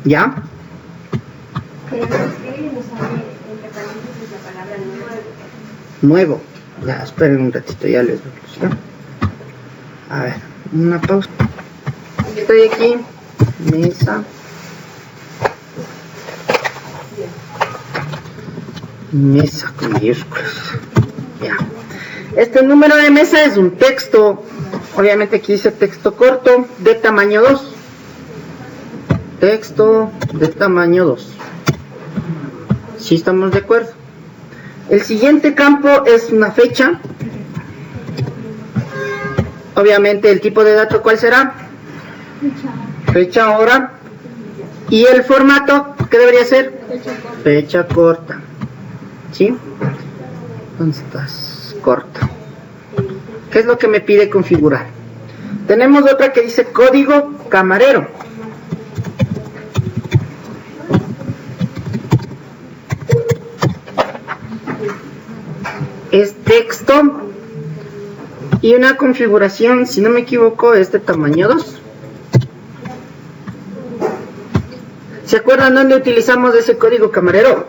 ¿Ya? Pero es que nos sale entre paréntesis la palabra nuevo. Nuevo. Ya, esperen un ratito, ya les doy. ¿Sí? A ver, una pausa. Estoy aquí. Mesa. Mesa con mayúsculas. Ya. Este número de mesa es un texto. Obviamente aquí dice texto corto de tamaño 2. Texto de tamaño 2. ¿Sí estamos de acuerdo? El siguiente campo es una fecha. Obviamente el tipo de dato, ¿cuál será? Fecha, hora. Y el formato, ¿qué debería ser? Fecha corta. ¿Sí? ¿Dónde estás? Corta. ¿Qué es lo que me pide configurar? Tenemos otra que dice código camarero. Es texto y una configuración, si no me equivoco, es de tamaño 2. ¿Se acuerdan dónde utilizamos ese código camarero?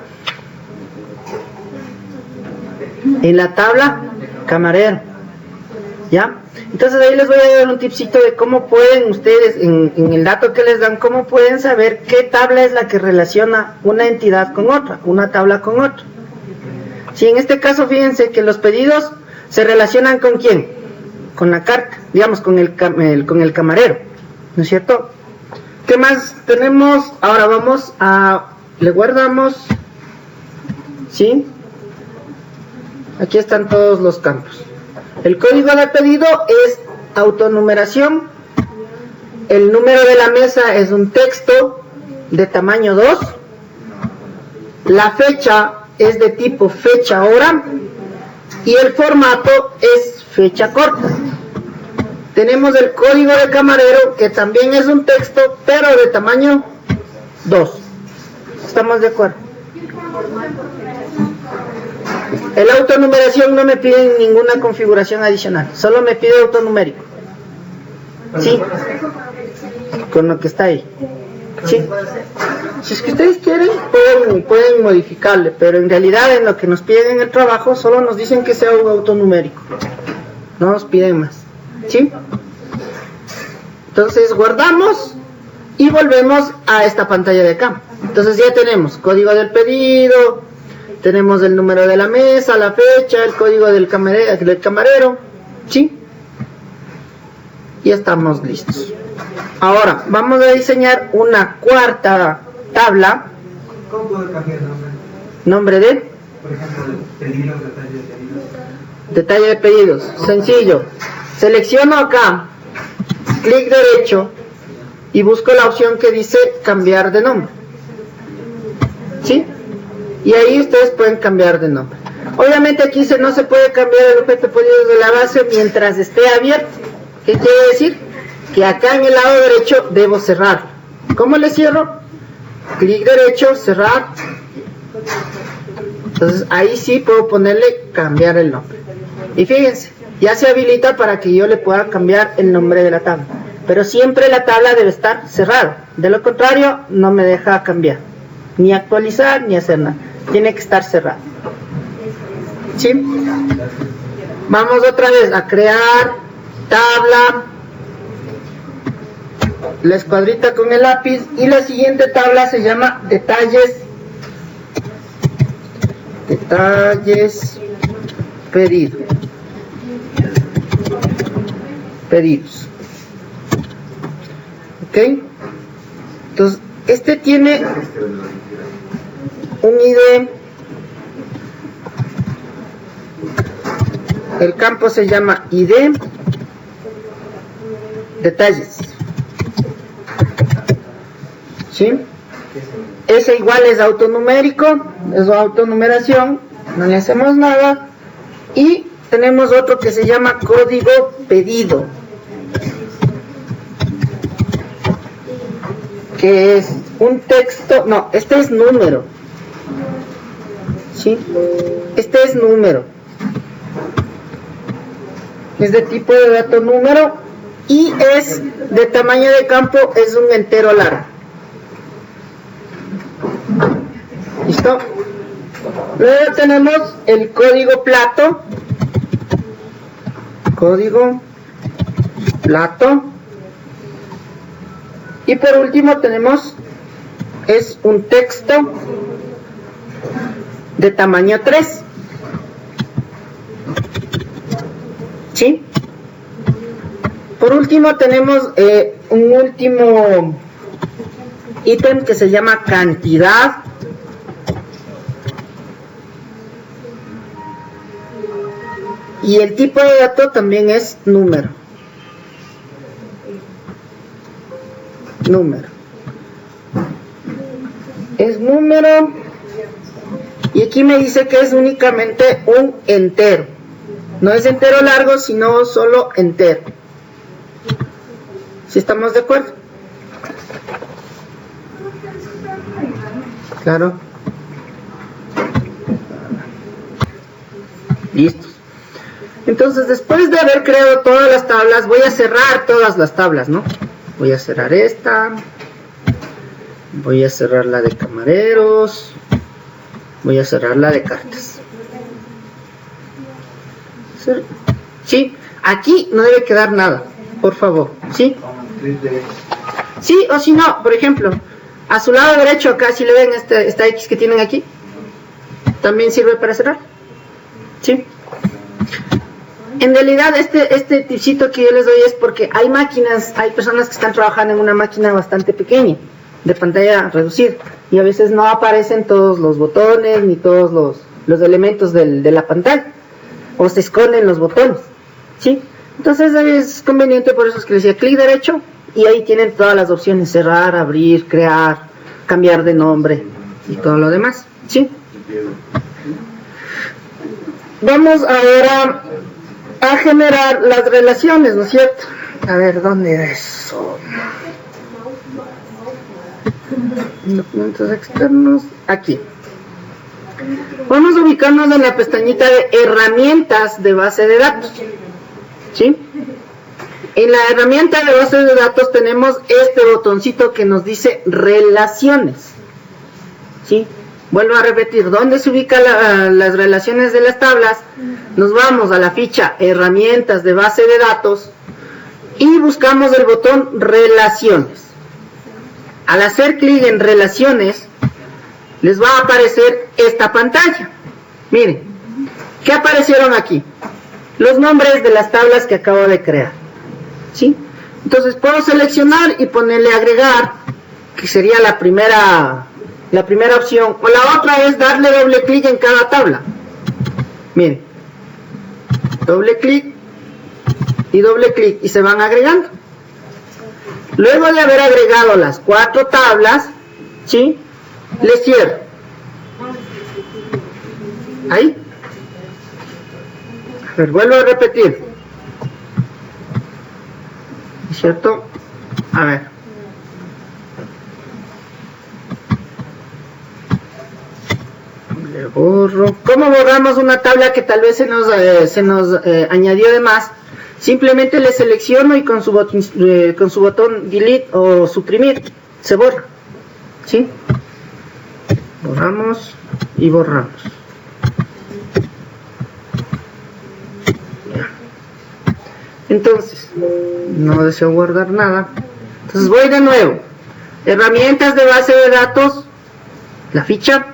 En la tabla camarero. ¿Ya? Entonces ahí les voy a dar un tipcito de cómo pueden ustedes, en el dato que les dan, cómo pueden saber qué tabla es la que relaciona una entidad con otra, una tabla con otra. Si en este caso fíjense que los pedidos se relacionan con ¿quién? Con la carta, digamos con el camarero, ¿no es cierto? ¿Qué más tenemos? Ahora vamos a, le guardamos, ¿sí? Aquí están todos los campos. El código de pedido es autonumeración. El número de la mesa es un texto de tamaño 2. La fecha es de tipo fecha hora. Y el formato es fecha corta. Tenemos el código de camarero, que también es un texto, pero de tamaño 2. ¿Estamos de acuerdo? El autonumeración no me pide ninguna configuración adicional, solo me pide autonumérico. ¿Sí? Con lo que está ahí. ¿Sí? Si es que ustedes quieren, pueden modificarle, pero en realidad en lo que nos piden en el trabajo solo nos dicen que sea un autonumérico. No nos piden más. ¿Sí? Entonces guardamos y volvemos a esta pantalla de acá. Entonces ya tenemos código del pedido, tenemos el número de la mesa, la fecha, el código del camarero, ¿sí? Y estamos listos. Ahora, vamos a diseñar una cuarta tabla. ¿Cómo puedo cambiar el nombre? ¿Nombre de? Por ejemplo, pedidos, detalle de pedidos. Detalle de pedidos. Sencillo. Selecciono acá, clic derecho, y busco la opción que dice cambiar de nombre. ¿Sí? Y ahí ustedes pueden cambiar de nombre. Obviamente aquí no se puede cambiar el objeto de pedidos de la base mientras esté abierto. ¿Qué quiere decir? Que acá en el lado derecho debo cerrar. ¿Cómo le cierro? Clic derecho, cerrar. Entonces ahí sí puedo ponerle cambiar el nombre. Y fíjense, ya se habilita para que yo le pueda cambiar el nombre de la tabla. Pero siempre la tabla debe estar cerrada. De lo contrario, no me deja cambiar. Ni actualizar, ni hacer nada. Tiene que estar cerrada. ¿Sí? Vamos otra vez a crear tabla. La escuadrita con el lápiz. Y la siguiente tabla se llama detalles. Detalles. Pedido. Pedidos. ¿Ok? Entonces, este tiene un ID. El campo se llama ID. Detalles. ¿Sí? Ese igual es autonumérico, es autonumeración, no le hacemos nada. Y tenemos otro que se llama código pedido, que es un texto, no, este es número. ¿Sí? Este es número. Es de tipo de dato número y es de tamaño de campo, es un entero largo. ¿Listo? Luego tenemos el código plato. Código plato. Y por último tenemos un texto de tamaño 3. ¿Sí? Por último tenemos un último ítem que se llama cantidad. Y el tipo de dato también es número. Número. Es número. Y aquí me dice que es únicamente un entero. No es entero largo, sino solo entero. ¿Sí estamos de acuerdo? Claro. Listos. Entonces, después de haber creado todas las tablas, voy a cerrar todas las tablas, ¿no? Voy a cerrar esta. Voy a cerrar la de camareros. Voy a cerrar la de cartas. ¿Sí? Aquí no debe quedar nada, por favor. ¿Sí? Sí, o si no, por ejemplo, a su lado derecho acá, si le ven esta X que tienen aquí, también sirve para cerrar. ¿Sí? En realidad este tipcito que yo les doy es porque hay máquinas, hay personas que están trabajando en una máquina bastante pequeña, de pantalla reducida, y a veces no aparecen todos los botones ni todos los elementos de la pantalla, o se esconden los botones, ¿sí? Entonces es conveniente, por eso es que les decía clic derecho, y ahí tienen todas las opciones: cerrar, abrir, crear, cambiar de nombre y todo lo demás, ¿sí? Vamos ahora a generar las relaciones, ¿no es cierto? A ver, ¿dónde era eso? Documentos externos, aquí. Vamos a ubicarnos en la pestañita de herramientas de base de datos, ¿sí? En la herramienta de base de datos tenemos este botoncito que nos dice relaciones, ¿sí? Vuelvo a repetir, ¿dónde se ubican las relaciones de las tablas? Nos vamos a la ficha herramientas de base de datos y buscamos el botón relaciones. Al hacer clic en relaciones, les va a aparecer esta pantalla. Miren, ¿qué aparecieron aquí? Los nombres de las tablas que acabo de crear, ¿sí? Entonces puedo seleccionar y ponerle agregar, que sería la primera opción, o la otra es darle doble clic en cada tabla. Miren, doble clic y se van agregando. Luego de haber agregado las 4 tablas, ¿sí?, le cierro. Ahí. A ver, vuelvo a repetir. ¿Cierto? A ver. Le borro. ¿Cómo borramos una tabla que tal vez se nos añadió de más? Simplemente le selecciono y con su botón delete o suprimir se borra, ¿sí? Borramos y borramos. Ya. Entonces, no deseo guardar nada. Entonces voy de nuevo. Herramientas de base de datos, la ficha,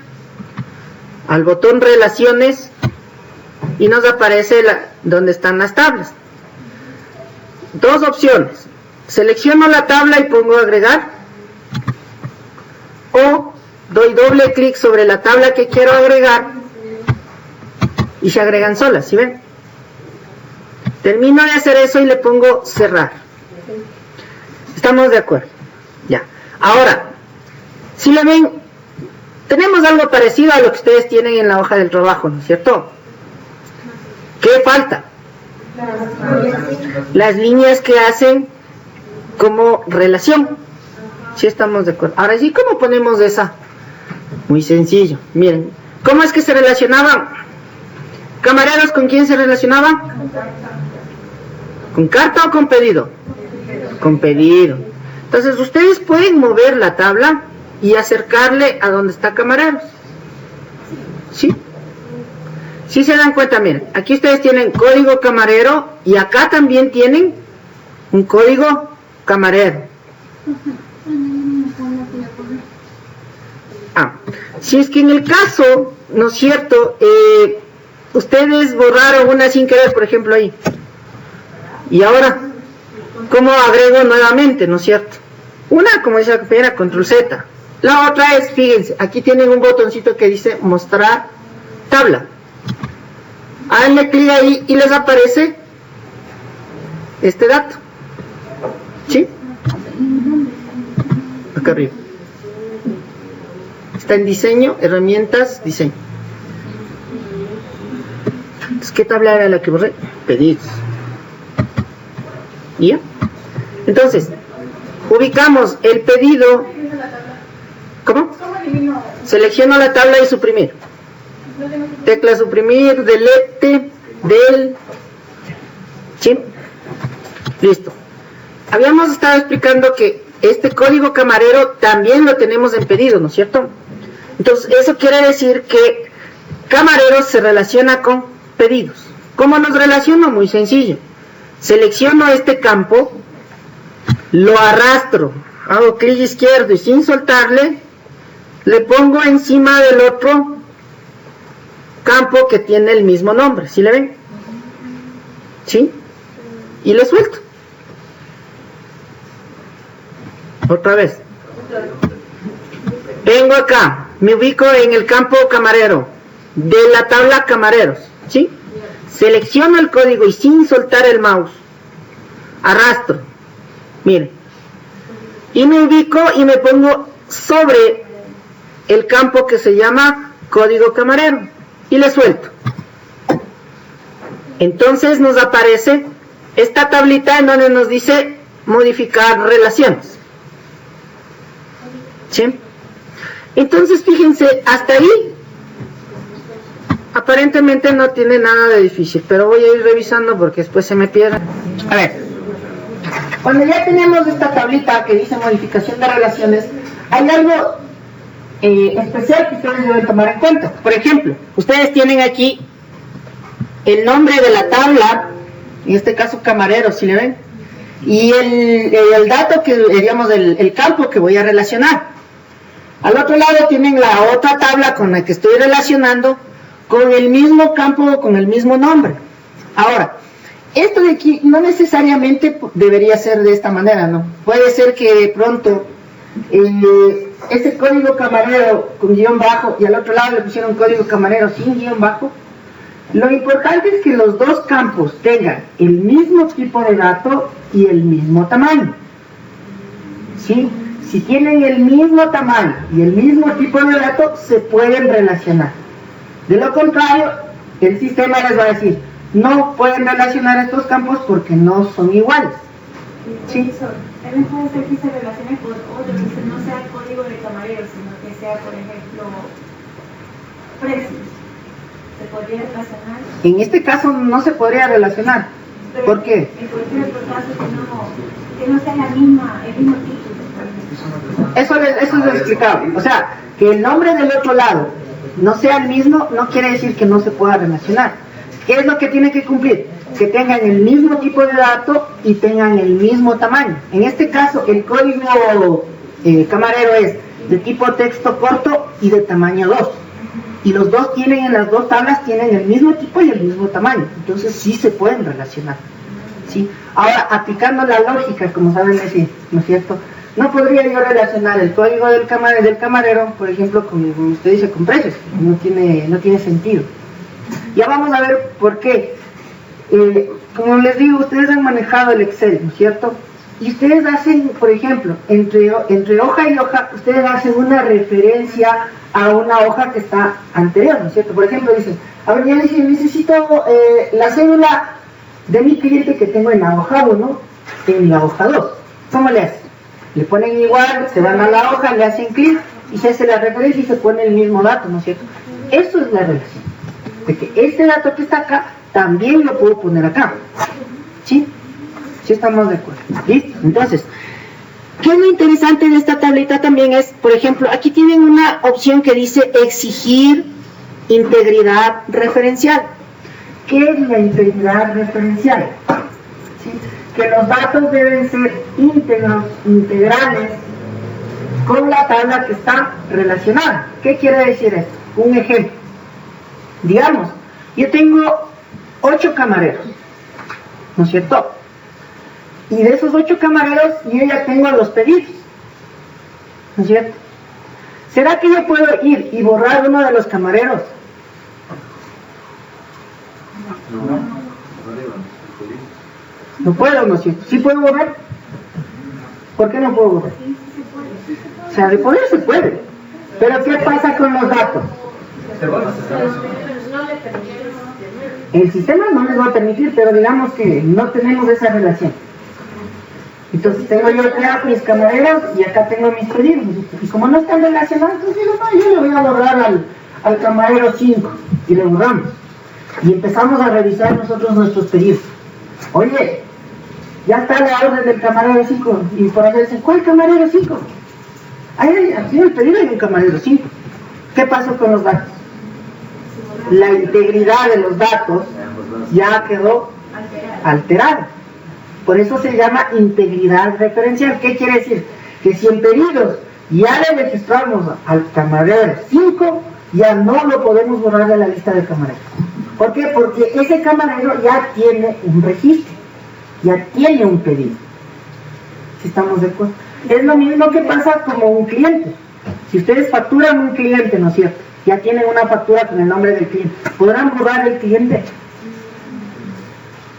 al botón relaciones y nos aparece donde están las tablas. Dos opciones: selecciono la tabla y pongo agregar, o doy doble clic sobre la tabla que quiero agregar y se agregan solas, ¿sí ven? Termino de hacer eso y le pongo cerrar. ¿Estamos de acuerdo? Ya. Ahora, si le ven, tenemos algo parecido a lo que ustedes tienen en la hoja del trabajo, ¿no es cierto? ¿Qué falta? Las líneas que hacen como relación. ¿Sí estamos de acuerdo? Ahora sí, ¿cómo ponemos esa? Muy sencillo. Miren, ¿cómo es que se relacionaban? ¿Camareros con quién se relacionaban? ¿Con carta o con pedido? Con pedido. Entonces ustedes pueden mover la tabla y acercarle a donde está camareros. ¿Sí? Si se dan cuenta, miren, aquí ustedes tienen código camarero y acá también tienen un código camarero. Si es que en el caso, ¿no es cierto? Ustedes borraron una sin querer, por ejemplo, ahí. Y ahora, ¿cómo agrego nuevamente, no es cierto? Una, como dice la compañera, control Z. La otra es, fíjense, aquí tienen un botoncito que dice mostrar tabla. Háganle clic ahí y les aparece este dato. ¿Sí? Acá arriba. Está en diseño, herramientas, diseño. Entonces, ¿qué tabla era la que borré? Pedidos. ¿Ya? Entonces, ubicamos el pedido. ¿Cómo? Selecciono la tabla y suprimir. Tecla suprimir, delete, del. ¿Sí? Listo. Habíamos estado explicando que este código camarero también lo tenemos en pedido, ¿no es cierto? Entonces, eso quiere decir que camarero se relaciona con pedidos. ¿Cómo los relaciono? Muy sencillo. Selecciono este campo, lo arrastro, hago clic izquierdo y sin soltarle, le pongo encima del otro campo que tiene el mismo nombre, ¿sí le ven? ¿Sí? Y le suelto. Otra vez. Vengo acá, me ubico en el campo camarero, de la tabla camareros, ¿sí? Selecciono el código y sin soltar el mouse, arrastro, miren, y me ubico y me pongo sobre el campo que se llama código camarero, y le suelto. Entonces nos aparece esta tablita en donde nos dice modificar relaciones. ¿Sí? Entonces fíjense, hasta ahí aparentemente no tiene nada de difícil, pero voy a ir revisando porque después se me pierde. A ver, cuando ya tenemos esta tablita que dice modificación de relaciones, hay algo especial que ustedes deben tomar en cuenta. Por ejemplo, ustedes tienen aquí el nombre de la tabla, en este caso camarero, si le ven, y el dato que, digamos, el campo que voy a relacionar. Al otro lado tienen la otra tabla con la que estoy relacionando, con el mismo campo, con el mismo nombre. Ahora, esto de aquí no necesariamente debería ser de esta manera, ¿no? Puede ser que de pronto ese código camarero con guión bajo y al otro lado le pusieron código camarero sin guión bajo. Lo importante es que los dos campos tengan el mismo tipo de dato y el mismo tamaño. ¿Sí? Si tienen el mismo tamaño y el mismo tipo de dato, se pueden relacionar. De lo contrario, el sistema les va a decir, no pueden relacionar estos campos porque no son iguales. ¿Sí? También puede ser que se relacione con otro, que no sea el código de camarero, sino que sea, por ejemplo, precios. ¿Se podría relacionar? En este caso no se podría relacionar. Pero ¿Por qué? En cualquier otro caso que no sea el mismo título. Eso es explicable. O sea, que el nombre del otro lado no sea el mismo, no quiere decir que no se pueda relacionar. ¿Qué es lo que tiene que cumplir? Que tengan el mismo tipo de dato y tengan el mismo tamaño. En este caso, el código camarero es de tipo texto corto y de tamaño 2. Y los dos tienen, en las dos tablas, tienen el mismo tipo y el mismo tamaño. Entonces sí se pueden relacionar. ¿Sí? Ahora, aplicando la lógica, como saben decir, ¿no es cierto? No podría yo relacionar el código del camarero, por ejemplo, como usted dice, con precios. No tiene sentido. Ya vamos a ver por qué. Como les digo, ustedes han manejado el Excel, ¿no es cierto? Y ustedes hacen, por ejemplo, entre hoja y hoja, ustedes hacen una referencia a una hoja que está anterior, ¿no es cierto? Por ejemplo, dicen, a ver, ya dije, necesito la cédula de mi cliente que tengo en la hoja 1, en la hoja 2. ¿Cómo le hacen? Le ponen igual, se van a la hoja, le hacen clic y se hace la referencia y se pone el mismo dato, ¿no es cierto? Eso es la relación. De que este dato que está acá, también lo puedo poner acá. ¿Sí? ¿Sí estamos de acuerdo? ¿Listo? Entonces, ¿qué es lo interesante de esta tablita también? Es, por ejemplo, aquí tienen una opción que dice exigir integridad referencial. ¿Qué es la integridad referencial? ¿Sí? Que los datos deben ser íntegros, integrales, con la tabla que está relacionada. ¿Qué quiere decir esto? Un ejemplo. Digamos, yo tengo 8 camareros, ¿no es cierto? Y de esos 8 camareros yo ya tengo los pedidos, ¿no es cierto? ¿Será que yo puedo ir y borrar uno de los camareros? No puedo, ¿no es cierto? ¿Sí puedo borrar? ¿Por qué no puedo borrar? O sea, de poder se puede. Pero ¿qué pasa con los datos? El sistema no les va a permitir, pero digamos que no tenemos esa relación. Entonces tengo yo acá mis camareros y acá tengo mis pedidos. Y como no están relacionados, entonces digo, no, yo le voy a borrar al camarero 5 y le borramos. Y empezamos a revisar nosotros nuestros pedidos. Oye, ya está la orden del camarero 5. Y por allá dicen, ¿cuál camarero 5? Aquí en el pedido hay un camarero 5. ¿Qué pasó con los datos? La integridad de los datos ya quedó alterada. Por eso se llama integridad referencial. ¿Qué quiere decir? Que si en pedidos ya le registramos al camarero 5, ya no lo podemos borrar de la lista de camareros. ¿Por qué? Porque ese camarero ya tiene un registro, ya tiene un pedido. Si estamos de acuerdo. Es lo mismo que pasa como un cliente. Si ustedes facturan un cliente, ¿no es cierto? Ya tienen una factura con el nombre del cliente. ¿Podrán borrar el cliente?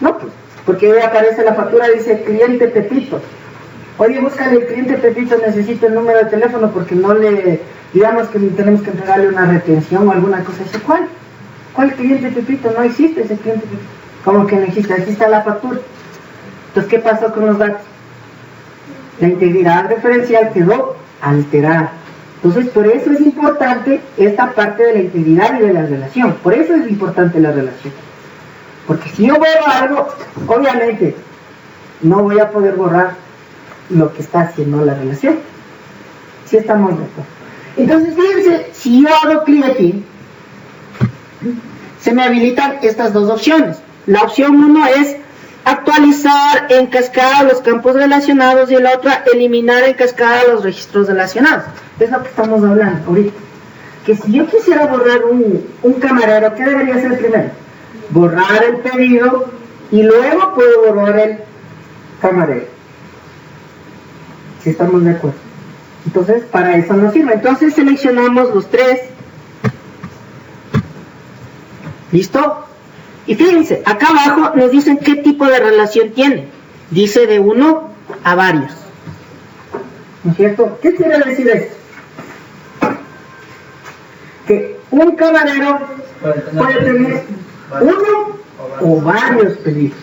No, pues, porque hoy aparece la factura, dice cliente Pepito. Oye, búscale el cliente Pepito, necesito el número de teléfono porque no le, digamos que tenemos que entregarle una retención o alguna cosa. Dice, ¿cuál? ¿Cuál cliente Pepito? No existe ese cliente Pepito. ¿Cómo que no existe? Aquí está la factura. Entonces, ¿qué pasó con los datos? La integridad referencial quedó alterada. Entonces, por eso es importante esta parte de la integridad y de la relación. Por eso es importante la relación. Porque si yo borro algo, obviamente, no voy a poder borrar lo que está haciendo la relación. ¿Sí estamos de acuerdo? Entonces, fíjense, si yo hago clipping, se me habilitan estas dos opciones. La opción 1 es actualizar en cascada los campos relacionados y la otra, eliminar en cascada los registros relacionados. Es lo que estamos hablando ahorita. Que si yo quisiera borrar un camarero, ¿qué debería hacer primero? Borrar el pedido y luego puedo borrar el camarero. Si estamos de acuerdo. Entonces, para eso nos sirve. Entonces, seleccionamos los 3. ¿Listo? Y fíjense, acá abajo nos dicen qué tipo de relación tiene. Dice de 1 a varios. ¿No es cierto? ¿Qué quiere decir esto? Que un camarero puede tener uno o varios pedidos.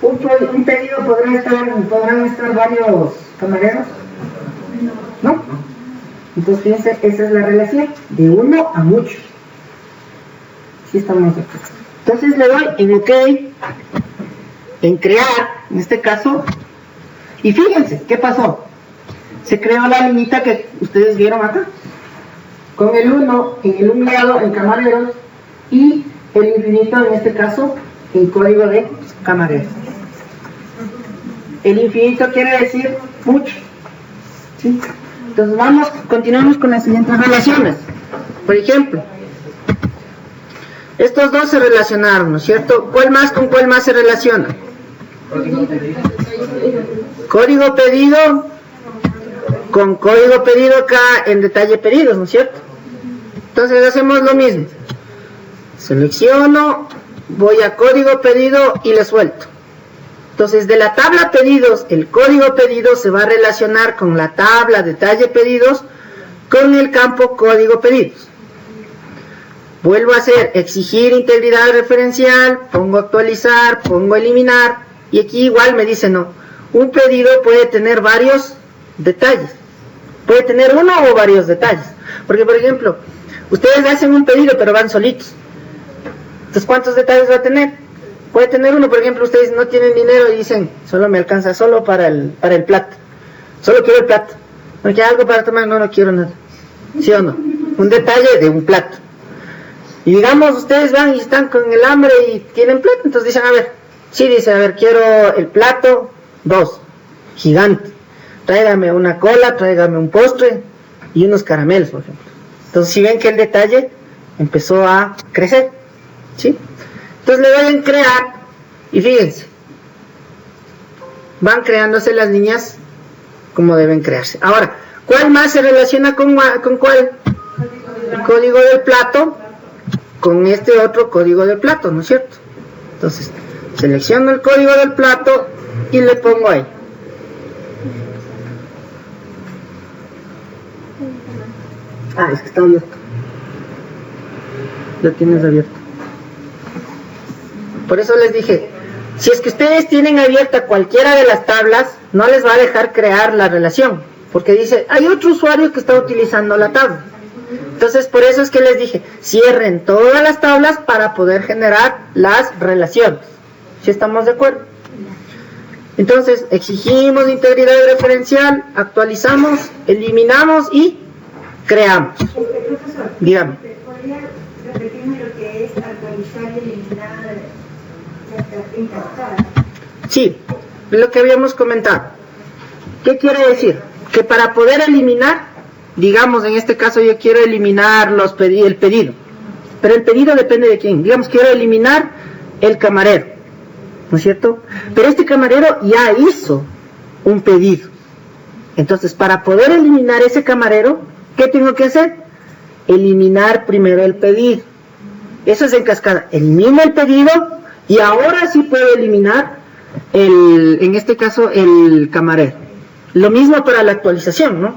Un pedido podrán estar varios camareros. ¿No? Entonces fíjense, esa es la relación, de 1 a muchos. Sí estamos de acuerdo. Entonces le doy en OK, en crear, en este caso, y fíjense, ¿qué pasó? Se creó la liñita que ustedes vieron acá, con el 1 en el umbrado en camareros y el infinito en este caso en código de camareros. El infinito quiere decir mucho. ¿Sí? Entonces continuamos con las siguientes relaciones. Por ejemplo, estos dos se relacionaron, ¿no es cierto? ¿Cuál más con cuál más se relaciona? Código pedido con código pedido acá en detalle pedidos, ¿no es cierto? Entonces hacemos lo mismo. Selecciono, voy a código pedido y le suelto. Entonces de la tabla pedidos, el código pedido se va a relacionar con la tabla detalle pedidos con el campo código pedidos. Vuelvo a hacer exigir integridad referencial, pongo actualizar, pongo eliminar, y aquí igual me dice no. Un pedido puede tener varios detalles, puede tener uno o varios detalles, porque por ejemplo, ustedes hacen un pedido pero van solitos. Entonces, ¿cuántos detalles va a tener? Puede tener uno, por ejemplo, ustedes no tienen dinero y dicen, solo me alcanza solo para el plato, solo quiero el plato, porque algo para tomar, no quiero nada, ¿sí o no? Un detalle de un plato. Y digamos, ustedes van y están con el hambre y tienen plata, entonces dicen, a ver, sí, dice, a ver, quiero el plato 2, gigante. Tráigame una cola, tráigame un postre y unos caramelos, por ejemplo. Entonces, si ven que el detalle empezó a crecer, ¿sí? Entonces le voy a crear, y fíjense, van creándose las niñas como deben crearse. Ahora, ¿cuál más se relaciona con cuál? El código del plato, con este otro código del plato, ¿no es cierto? Entonces, selecciono el código del plato y le pongo ahí. Es que está abierto. Lo tienes abierto. Por eso les dije, si es que ustedes tienen abierta cualquiera de las tablas, no les va a dejar crear la relación, porque dice, hay otro usuario que está utilizando la tabla. Entonces, por eso es que les dije, cierren todas las tablas para poder generar las relaciones. ¿Sí estamos de acuerdo? Entonces, exigimos integridad referencial, actualizamos, eliminamos y creamos. Profesor, Dígame. ¿podría repetirme lo que es actualizar y eliminar en cascada? Sí, lo que habíamos comentado. ¿Qué quiere decir? Que para poder eliminar, digamos en este caso yo quiero eliminar el pedido, pero el pedido depende de quién. Digamos, quiero eliminar el camarero, ¿no es cierto? Pero este camarero ya hizo un pedido. Entonces, para poder eliminar ese camarero, ¿qué tengo que hacer? Eliminar primero el pedido. Eso es en cascada. Elimino el pedido y ahora sí puedo eliminar en este caso el camarero. Lo mismo para la actualización, ¿no?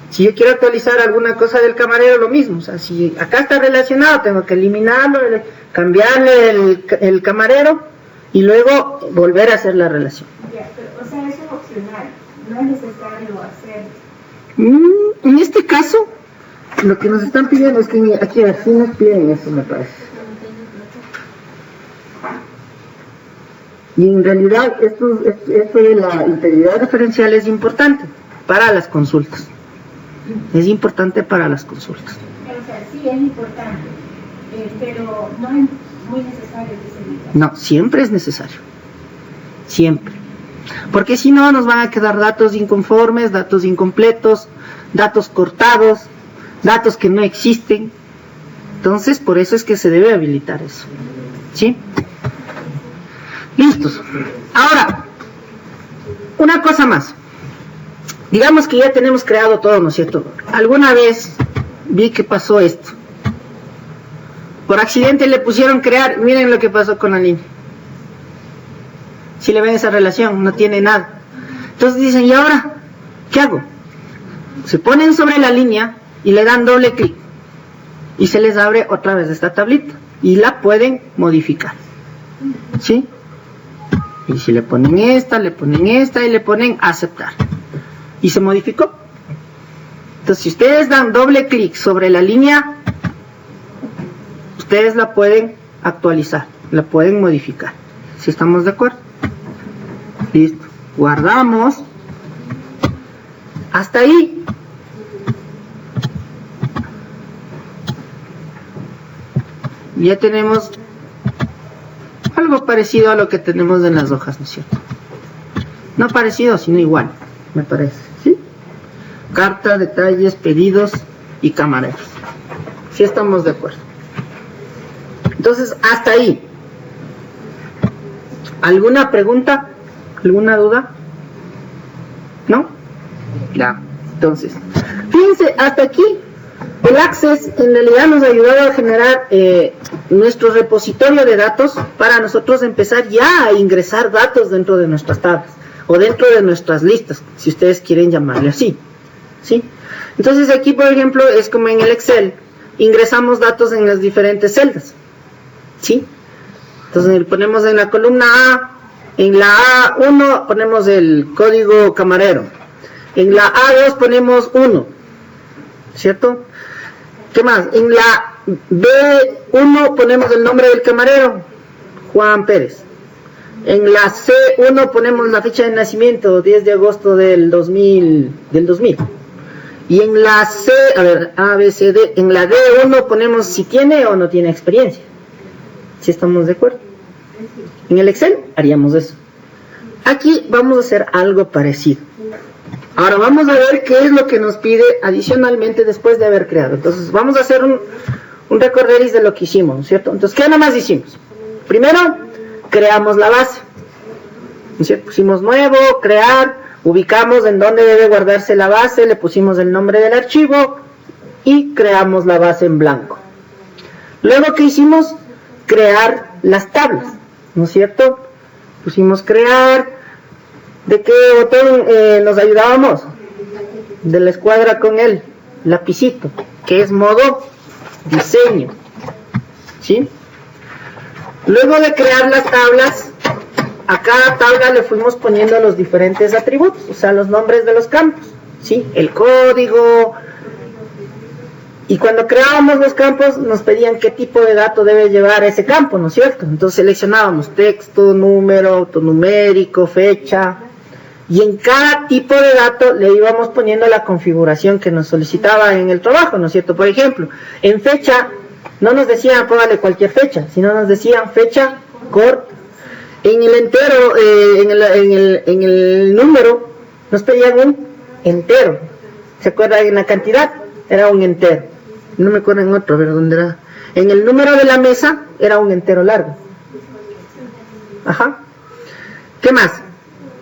Si yo quiero actualizar alguna cosa del camarero, lo mismo. O sea, si acá está relacionado, tengo que eliminarlo, cambiarle el camarero y luego volver a hacer la relación. Ya, pero, o sea, eso es opcional, no es necesario hacer. En este caso, lo que nos están pidiendo es que aquí así nos piden eso, me parece. Y en realidad esto de la integridad referencial es importante para las consultas. Es importante para las consultas. O sea, sí es importante, pero no es muy necesario que se diga. No, siempre es necesario. Siempre. Porque si no nos van a quedar datos inconformes, datos incompletos, datos cortados, datos que no existen. Entonces, por eso es que se debe habilitar eso. ¿Sí? Listos. Ahora, una cosa más. Digamos que ya tenemos creado todo, ¿no es cierto? Alguna vez vi que pasó esto. Por accidente le pusieron crear, miren lo que pasó con la línea. Si le ven esa relación, no tiene nada. Entonces dicen, ¿y ahora qué hago? Se ponen sobre la línea y le dan doble clic. Y se les abre otra vez esta tablita. Y la pueden modificar. ¿Sí? Y si le ponen esta y le ponen aceptar. Y se modificó. Entonces, si ustedes dan doble clic sobre la línea, ustedes la pueden actualizar, la pueden modificar. ¿Sí estamos de acuerdo? Listo. Guardamos. Hasta ahí. Ya tenemos algo parecido a lo que tenemos en las hojas, ¿no es cierto? No parecido, sino igual, me parece, ¿sí? Carta, detalles, pedidos y camareros. ¿Sí estamos de acuerdo? Entonces, hasta ahí. ¿Alguna pregunta? ¿Alguna duda? ¿No? Ya. Entonces, fíjense, hasta aquí el Access en realidad nos ha ayudado a generar nuestro repositorio de datos para nosotros empezar ya a ingresar datos dentro de nuestras tablas o dentro de nuestras listas, si ustedes quieren llamarle así, ¿sí? Entonces aquí, por ejemplo, es como en el Excel, ingresamos datos en las diferentes celdas, ¿sí? Entonces ponemos en la columna A, en la A1 ponemos el código camarero, en la A2 ponemos 1, ¿cierto? ¿Qué más? En la B1 ponemos el nombre del camarero, Juan Pérez. En la C1 ponemos la fecha de nacimiento, 10 de agosto del 2000. Y en la C, a ver, A, B, C, D, en la D1 ponemos si tiene o no tiene experiencia. ¿Sí estamos de acuerdo? En el Excel haríamos eso. Aquí vamos a hacer algo parecido. Ahora vamos a ver qué es lo que nos pide adicionalmente después de haber creado. Entonces vamos a hacer un recorderis de lo que hicimos, ¿no es cierto? Entonces, ¿qué nomás hicimos? Primero, creamos la base, ¿no es cierto? Pusimos nuevo, crear, ubicamos en dónde debe guardarse la base, le pusimos el nombre del archivo y creamos la base en blanco. Luego, ¿qué hicimos? Crear las tablas, ¿no es cierto? Pusimos crear. ¿De qué botón nos ayudábamos? De la escuadra con el lapicito, que es modo diseño, ¿sí? Luego de crear las tablas, a cada tabla le fuimos poniendo los diferentes atributos, o sea, los nombres de los campos, ¿sí? El código. Y cuando creábamos los campos, nos pedían qué tipo de dato debe llevar ese campo, ¿no es cierto? Entonces seleccionábamos texto, número, autonumérico, fecha. Y en cada tipo de dato le íbamos poniendo la configuración que nos solicitaba en el trabajo, ¿no es cierto? Por ejemplo, en fecha, no nos decían póngale cualquier fecha, sino nos decían fecha corta. En el entero, en el número, nos pedían un entero. ¿Se acuerdan? En la cantidad, era un entero. No me acuerdo en otro, a ver dónde era. En el número de la mesa, era un entero largo. Ajá. ¿Qué más?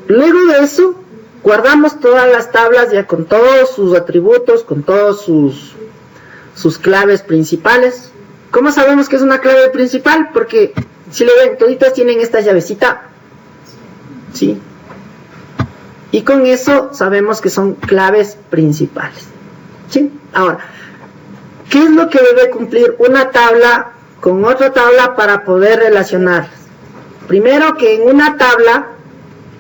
Luego de eso, guardamos todas las tablas ya con todos sus atributos, con todos sus claves principales. ¿Cómo sabemos que es una clave principal? Porque, si le ven, toditas tienen esta llavecita, ¿sí? Y con eso sabemos que son claves principales, ¿sí? Ahora, ¿qué es lo que debe cumplir una tabla con otra tabla para poder relacionarlas? Primero, que en una tabla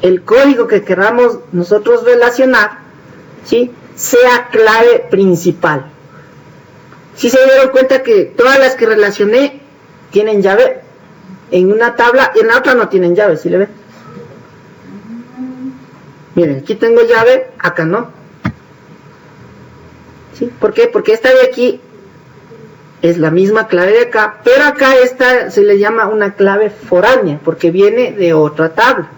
el código que queramos nosotros relacionar, ¿sí?, sea clave principal. Si se dieron cuenta que todas las que relacioné tienen llave en una tabla y en la otra no tienen llave, ¿sí le ven? Miren, aquí tengo llave, acá no. ¿Sí? ¿Por qué? Porque esta de aquí es la misma clave de acá, pero acá esta se le llama una clave foránea porque viene de otra tabla.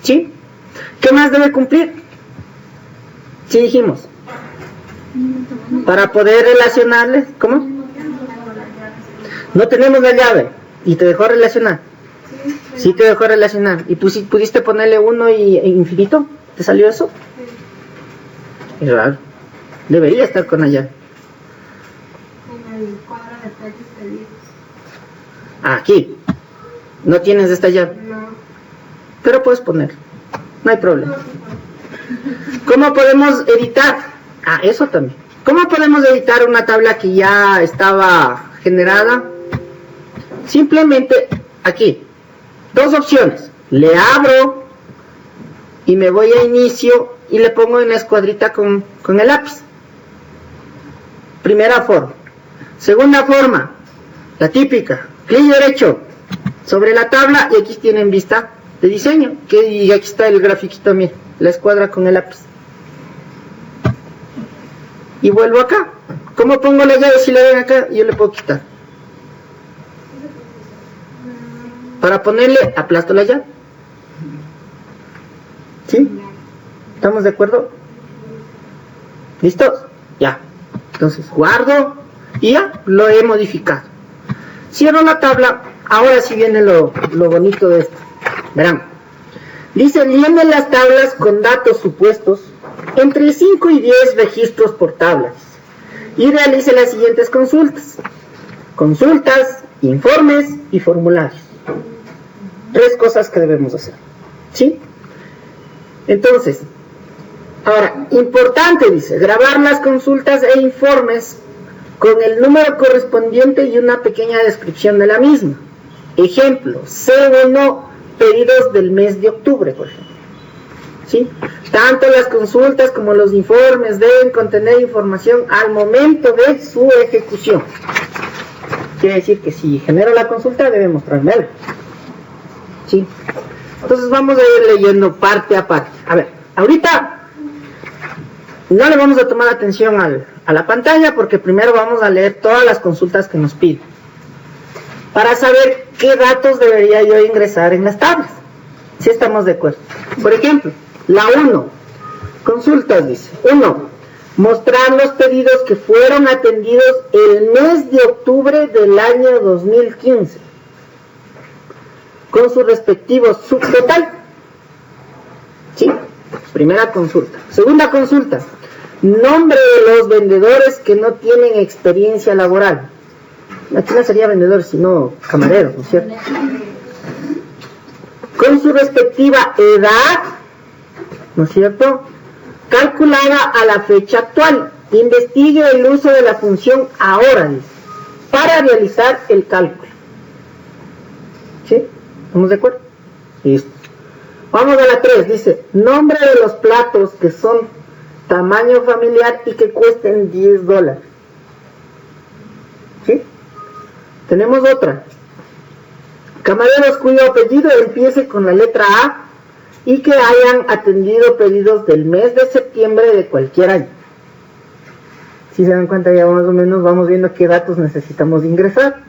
¿Sí? ¿Qué más debe cumplir? Sí dijimos. Para poder relacionarles, ¿cómo? No tenemos la llave. ¿Y te dejó relacionar? Sí te dejó relacionar. ¿Y pudiste ponerle 1 e infinito? ¿Te salió eso? Es raro. Debería estar con la llave. En el cuadro de precios pedidos. Aquí. No tienes esta llave. No. Pero puedes poner, no hay problema. ¿Cómo podemos editar? Ah, eso también. ¿Cómo podemos editar una tabla que ya estaba generada? Simplemente aquí, dos opciones. Le abro y me voy a inicio y le pongo en la escuadrita con el lápiz. Primera forma. Segunda forma, la típica, clic derecho sobre la tabla y aquí tienen vista de diseño, y aquí está el grafiquito, miren, la escuadra con el lápiz. Y vuelvo acá. ¿Cómo pongo la llave? Si la ven acá, yo le puedo quitar. Para ponerle, aplasto la llave. ¿Sí? ¿Estamos de acuerdo? ¿Listos? Ya. Entonces, guardo y ya, lo he modificado. Cierro la tabla. Ahora sí viene lo bonito de esto. Verán, dice, llenen las tablas con datos supuestos entre 5 y 10 registros por tablas y realice las siguientes consultas. Consultas, informes y formularios. 3 cosas que debemos hacer, ¿sí? Entonces, ahora, importante, dice, grabar las consultas e informes con el número correspondiente y una pequeña descripción de la misma. Ejemplo, C1, pedidos del mes de octubre, por ejemplo. ¿Sí? Tanto las consultas como los informes deben contener información al momento de su ejecución. Quiere decir que si genero la consulta debe mostrarme algo. ¿Sí? Entonces vamos a ir leyendo parte a parte. A ver, ahorita No le vamos a tomar atención a la pantalla porque primero vamos a leer todas las consultas que nos piden para saber qué datos debería yo ingresar en las tablas, si estamos de acuerdo. Por ejemplo, la 1, consultas, dice 1, mostrar los pedidos que fueron atendidos el mes de octubre del año 2015 con su respectivo subtotal. ¿Sí? Primera consulta. Segunda consulta, nombre de los vendedores que no tienen experiencia laboral. Aquí no sería vendedor, sino camarero, ¿no es cierto? Con su respectiva edad, ¿no es cierto?, calculada a la fecha actual. Investigue el uso de la función ahora, dice, para realizar el cálculo. ¿Sí? ¿Estamos de acuerdo? Listo. Vamos a la 3, dice, nombre de los platos que son tamaño familiar y que cuesten $10. ¿Sí? Tenemos otra. Camareros cuyo apellido empiece con la letra A y que hayan atendido pedidos del mes de septiembre de cualquier año. Si se dan cuenta, ya más o menos vamos viendo qué datos necesitamos ingresar.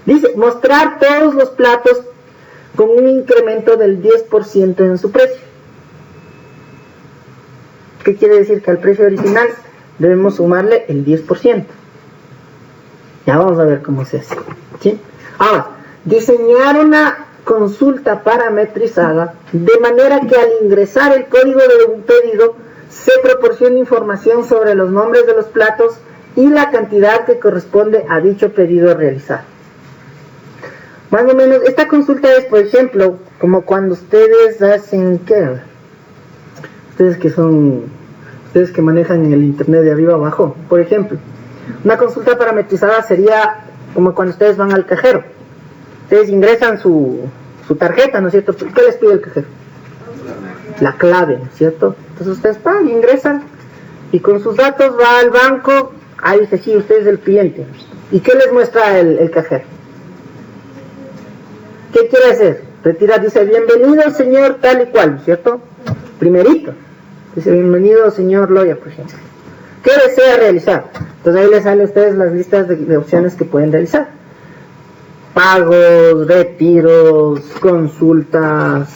Dice, mostrar todos los platos con un incremento del 10% en su precio. ¿Qué quiere decir? Que al precio original debemos sumarle el 10%. Ya vamos a ver cómo se hace. ¿Sí? Ahora, diseñar una consulta parametrizada de manera que al ingresar el código de un pedido se proporcione información sobre los nombres de los platos y la cantidad que corresponde a dicho pedido realizado. Más o menos, esta consulta es, por ejemplo, como cuando ustedes hacen, ¿qué? Ustedes que manejan en el internet de arriba abajo, por ejemplo, una consulta parametrizada sería como cuando ustedes van al cajero. Ustedes ingresan su tarjeta, ¿no es cierto? ¿Qué les pide el cajero? La clave, ¿no es cierto? Entonces ustedes ingresan y con sus datos va al banco, ahí dice, sí, usted es el cliente. ¿Y qué les muestra el cajero? ¿Qué quiere hacer? Retirar, dice, bienvenido señor tal y cual, ¿no es cierto? Primerito. Dice, bienvenido señor Loya, por ejemplo. ¿Qué desea realizar? Entonces ahí les salen a ustedes las listas de opciones que pueden realizar. Pagos, retiros, consultas.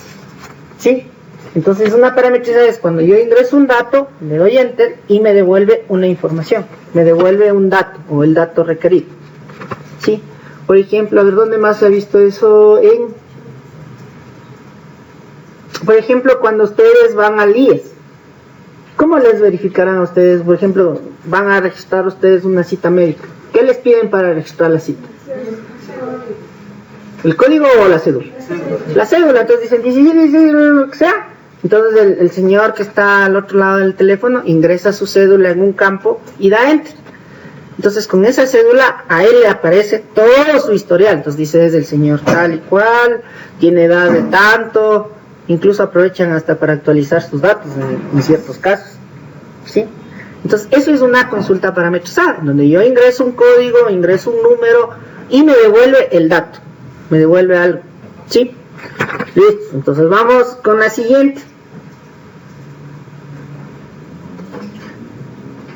¿Sí? Entonces una parametrizada es cuando yo ingreso un dato, le doy enter y me devuelve una información. Me devuelve un dato o el dato requerido. ¿Sí? Por ejemplo, a ver, ¿dónde más se ha visto eso? Por ejemplo, cuando ustedes van al IES, ¿cómo les verificarán a ustedes? Por ejemplo, van a registrar ustedes una cita médica. ¿Qué les piden para registrar la cita? ¿El código o la cédula? La cédula. Entonces dicen, lo que sea. Entonces el señor que está al otro lado del teléfono ingresa su cédula en un campo y da enter. Entonces con esa cédula a él le aparece todo su historial. Entonces dice, es el señor tal y cual, tiene edad de tanto, incluso aprovechan hasta para actualizar sus datos en ciertos casos. ¿Sí? Entonces eso es una consulta parametrizada, donde yo ingreso un código, ingreso un número y me devuelve el dato, me devuelve algo. ¿Sí? Listo, entonces vamos con la siguiente.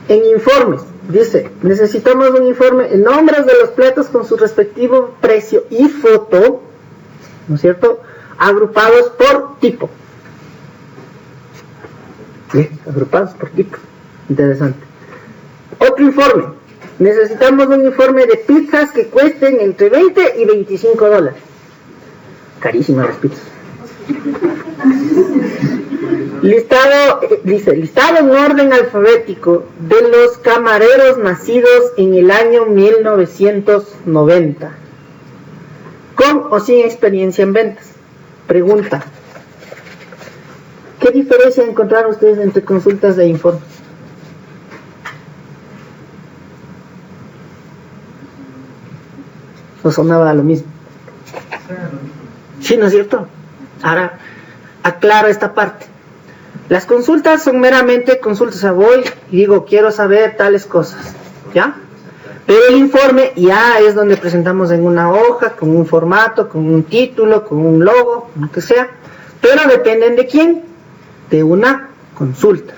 En informes, dice, necesitamos un informe en nombres de los platos con su respectivo precio y foto, ¿no es cierto?, agrupados por tipo. ¿Sí? Agrupados por tipo. Interesante. Otro informe. Necesitamos un informe de pizzas que cuesten entre $20 y $25. Carísimas las pizzas. Listado, dice, listado en orden alfabético de los camareros nacidos en el año 1990, con o sin experiencia en ventas. Pregunta: ¿qué diferencia encontraron ustedes entre consultas e informes? ¿No sonaba lo mismo? Sí, ¿no es cierto? Ahora aclaro esta parte. Las consultas son meramente consultas. O sea, voy y digo, quiero saber tales cosas, ¿ya? Pero el informe ya es donde presentamos en una hoja, con un formato, con un título, con un logo, lo que sea. Pero dependen de quién, de una consulta.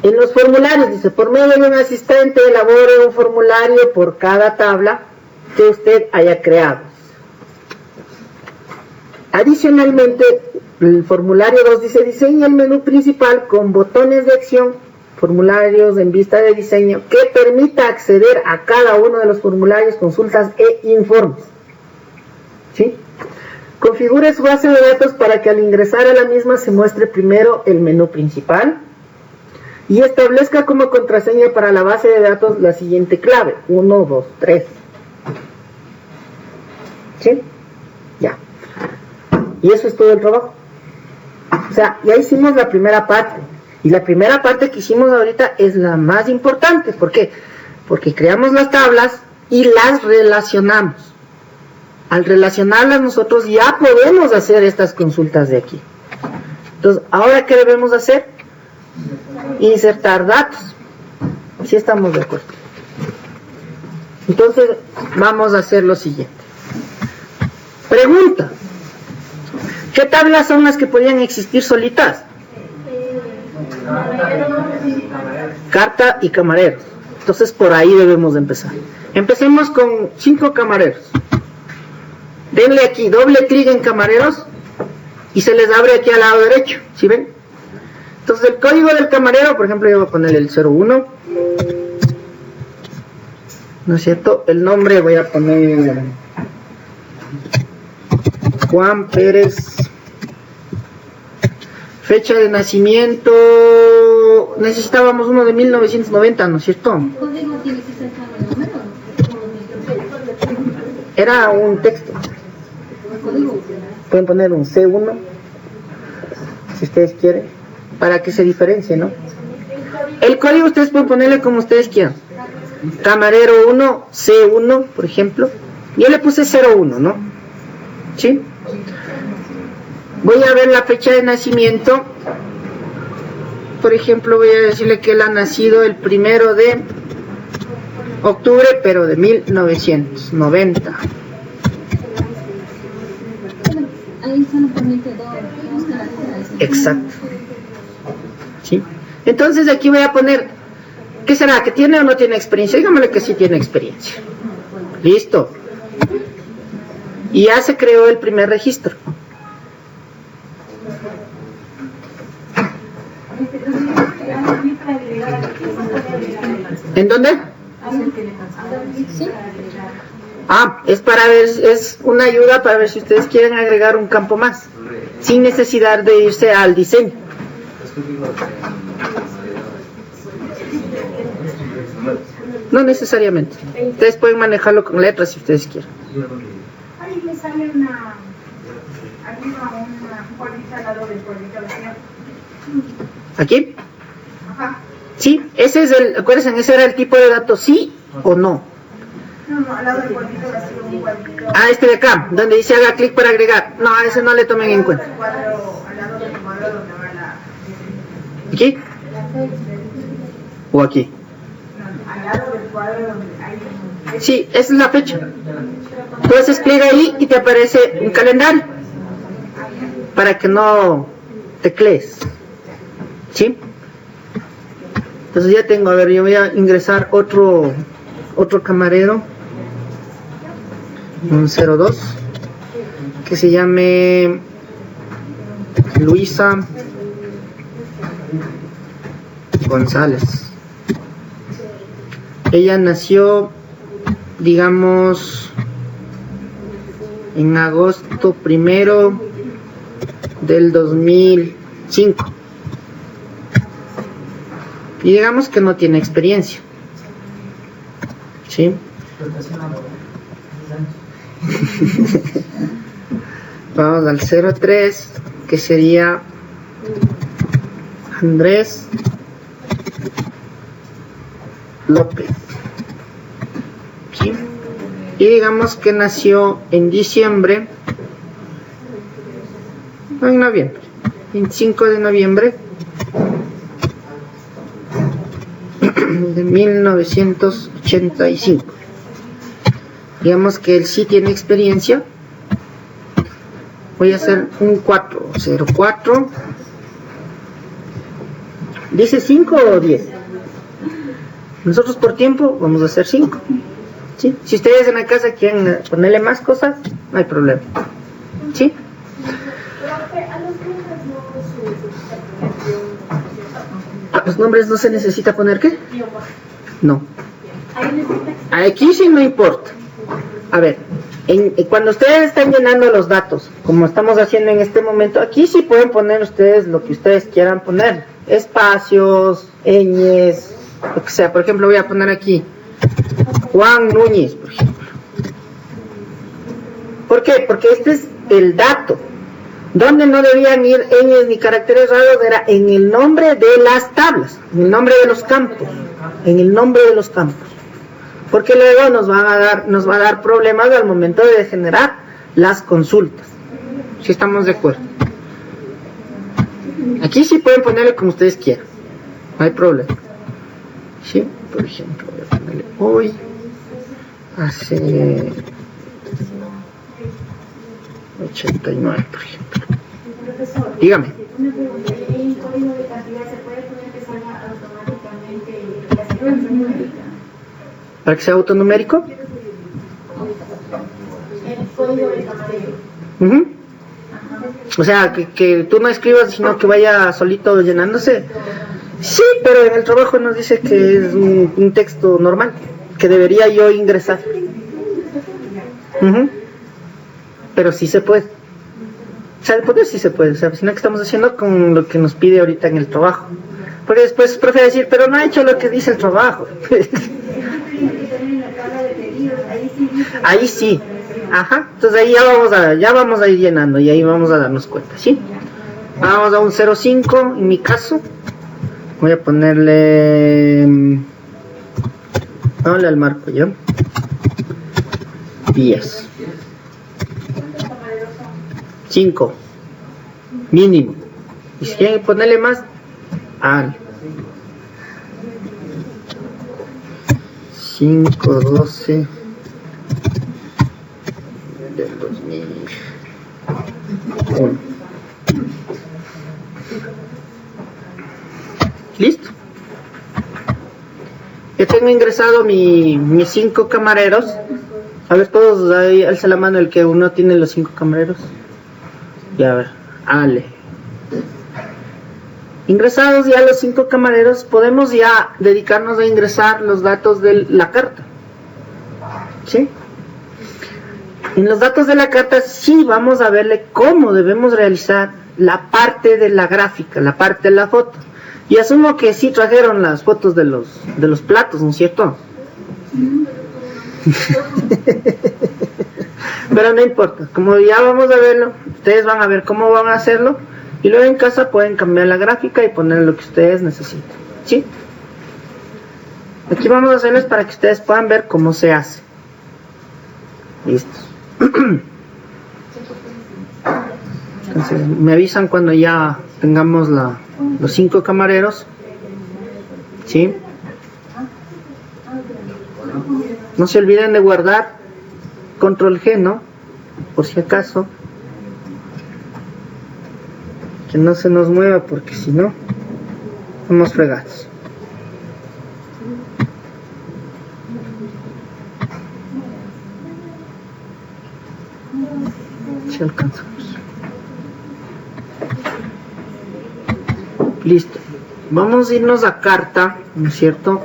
En los formularios, dice, por medio de un asistente elabore un formulario por cada tabla que usted haya creado. Adicionalmente, el formulario 2 dice, diseña el menú principal con botones de acción, formularios en vista de diseño, que permita acceder a cada uno de los formularios, consultas e informes. ¿Sí? Configure su base de datos para que al ingresar a la misma se muestre primero el menú principal y establezca como contraseña para la base de datos la siguiente clave, 1, 2, 3. ¿Sí? Ya. Y eso es todo el trabajo. O sea, ya hicimos la primera parte. Y la primera parte que hicimos ahorita es la más importante. ¿Por qué? Porque creamos las tablas y las relacionamos. Al relacionarlas nosotros ya podemos hacer estas consultas de aquí. Entonces, ¿ahora qué debemos hacer? Insertar datos. Si estamos de acuerdo. Entonces, vamos a hacer lo siguiente. Pregunta. ¿Qué tablas son las que podrían existir solitas? Carta y camareros. Entonces, por ahí debemos de empezar. Empecemos con 5 camareros. Denle aquí, doble clic en camareros y se les abre aquí al lado derecho, ¿sí ven? Entonces el código del camarero, por ejemplo, yo voy a poner el 01, ¿no es cierto? El nombre voy a poner Juan Pérez. Fecha de nacimiento, necesitábamos uno de 1990, ¿no es cierto? Era un texto. Pueden poner un C1, si ustedes quieren, para que se diferencie, ¿no? El código ustedes pueden ponerle como ustedes quieran. Camarero 1, C1, por ejemplo. Yo le puse 01, ¿no? ¿Sí? Voy a ver la fecha de nacimiento. Por ejemplo, voy a decirle que él ha nacido el 1 de octubre, pero de 1990. Exacto. ¿Sí? Entonces aquí voy a poner, ¿qué será? ¿Que tiene o no tiene experiencia? Dígamele que sí tiene experiencia. Listo. Y ya se creó el primer registro. ¿En dónde? Ah, es para ver, es una ayuda para ver si ustedes quieren agregar un campo más, sin necesidad de irse al diseño. No necesariamente. Ustedes pueden manejarlo con letras si ustedes quieren. Ahí me sale una cuadrita al lado del cuadrito vacío. ¿Aquí? Ajá. Sí, ese es el, acuérdense, ese era el tipo de dato, sí o no. No, al lado del cuadrito vacío, un cuadrito. Ah, este de acá, donde dice haga clic para agregar. No, a ese no le tomen en cuenta. Al lado del cuadro donde va la... ¿Aquí? ¿O aquí? No, al lado del cuadro donde hay... Sí, esa es la fecha. Tú haces clic ahí y te aparece un calendario para que no teclees. ¿Sí? Entonces ya tengo, a ver, yo voy a ingresar otro camarero, un 02, que se llame Luisa González. Ella nació, digamos, en agosto 1 del 2005. Y digamos que no tiene experiencia. ¿Sí? Vamos al 03, que sería Andrés López. ¿Sí? Y digamos que nació en diciembre, no, en noviembre, 25 de noviembre de 1985. Digamos que él sí tiene experiencia. Voy a hacer un 404 ¿Dice 5 o 10? Nosotros por tiempo vamos a hacer 5. ¿Sí? Si ustedes en la casa quieren ponerle más cosas, no hay problema. ¿Sí? ¿A los nombres no se necesita poner qué? No. Aquí sí no importa. A ver, cuando ustedes están llenando los datos, como estamos haciendo en este momento, aquí sí pueden poner ustedes lo que ustedes quieran poner. Espacios, ñes, lo que sea. Por ejemplo, voy a poner aquí Juan Núñez, por ejemplo. ¿Por qué? Porque este es el dato. Donde no debían ir ñes ni caracteres raros era en el nombre de las tablas, en el nombre de los campos, en el nombre de los campos. Porque luego nos va a dar problemas al momento de generar las consultas. Si estamos de acuerdo. Aquí sí pueden ponerle como ustedes quieran. No hay problema. ¿Sí? Por ejemplo, voy a ponerle hoy. Hace 89, por ejemplo. Profesor, Dígame. una pregunta. ¿El código de cantidad se puede poner que salga automáticamente la secuencia numérica? ¿Para que sea autonumérico? El código de camarero. Uh-huh. O sea, que tú no escribas, sino que vaya solito llenándose. Sí, pero en el trabajo nos dice que es un texto normal, que debería yo ingresar. Uh-huh. Pero sí se puede. O sea, de poder sí se puede. O sea, sino que estamos haciendo con lo que nos pide ahorita en el trabajo. Porque después el profe va a decir, pero no ha hecho lo que dice el trabajo. Ahí sí. Ajá. Entonces ahí ya vamos a ir llenando y ahí vamos a darnos cuenta, ¿sí? Vamos a un 0,5 en mi caso. Voy a ponerle... Vamos al marco, ¿ya? 10. 5. Mínimo. Y si quieren ponerle más, háganlo. 5/12 del 2001. Listo. Ya tengo ingresado mis 5 camareros. A ver, todos ahí, alza la mano el que uno tiene los 5 camareros. Ya, a ver, Ale. Ingresados ya los 5 camareros, podemos ya dedicarnos a ingresar los datos de la carta. ¿Sí? En los datos de la carta sí vamos a verle cómo debemos realizar la parte de la gráfica, la parte de la foto. Y asumo que sí trajeron las fotos de los platos, ¿no es cierto? Pero no importa, como ya vamos a verlo, ustedes van a ver cómo van a hacerlo. Y luego en casa pueden cambiar la gráfica y poner lo que ustedes necesiten. ¿Sí? Aquí vamos a hacerles para que ustedes puedan ver cómo se hace. Listo. Entonces, me avisan cuando ya tengamos los 5 camareros. ¿Sí? No se olviden de guardar control G, ¿no? Por si acaso. Que no se nos mueva porque si no, estamos fregados. Si alcanzamos. Listo. Vamos a irnos a carta, ¿no es cierto?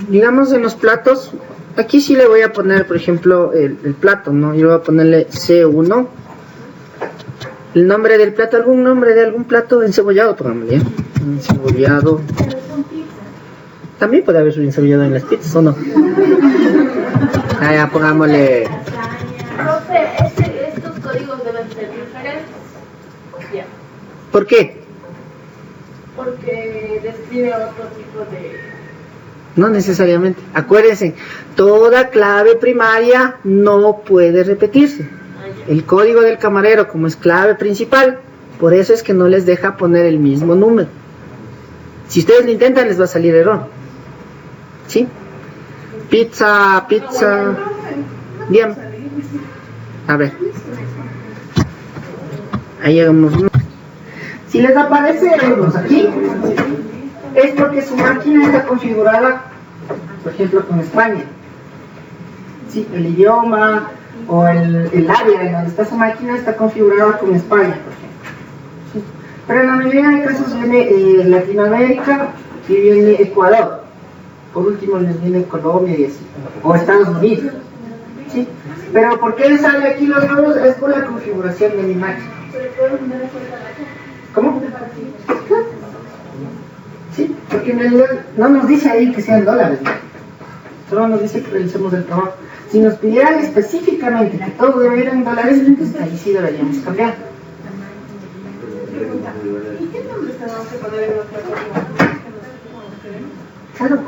Digamos en los platos, aquí sí le voy a poner, por ejemplo, el plato, ¿no? Yo voy a ponerle C1. El nombre del plato, algún nombre de algún plato encebollado, pongámosle, ¿eh? Encebollado. También puede haber un encebollado en las pizzas, ¿o no? Ya, pongámosle. Profe, estos códigos deben ser diferentes. Ya. ¿Por qué? Porque describe otro tipo de... No necesariamente. Acuérdense, toda clave primaria no puede repetirse. El código del camarero, como es clave principal, por eso es que no les deja poner el mismo número. Si ustedes lo intentan, les va a salir error. ¿Sí? Pizza. Bien. A ver. Ahí hagamos uno. Si les aparece euros aquí, es porque su máquina está configurada, por ejemplo, con España. Sí, el idioma o el área en donde está su máquina está configurada con España, por ejemplo. Sí. Pero en la mayoría de casos viene Latinoamérica y viene Ecuador. Por último les viene Colombia y así, o Estados Unidos. ¿Sí? Pero ¿por qué sale aquí los euros? Es por la configuración de mi máquina. ¿Cómo? Sí, porque en realidad no nos dice ahí que sean dólares, ¿no? Solo nos dice que realicemos el trabajo. Si nos pidieran específicamente que todo debe ir en dólares, entonces ahí sí deberíamos cambiar. ¿Y qué nombre tenemos que poner en nuestra página? Claro,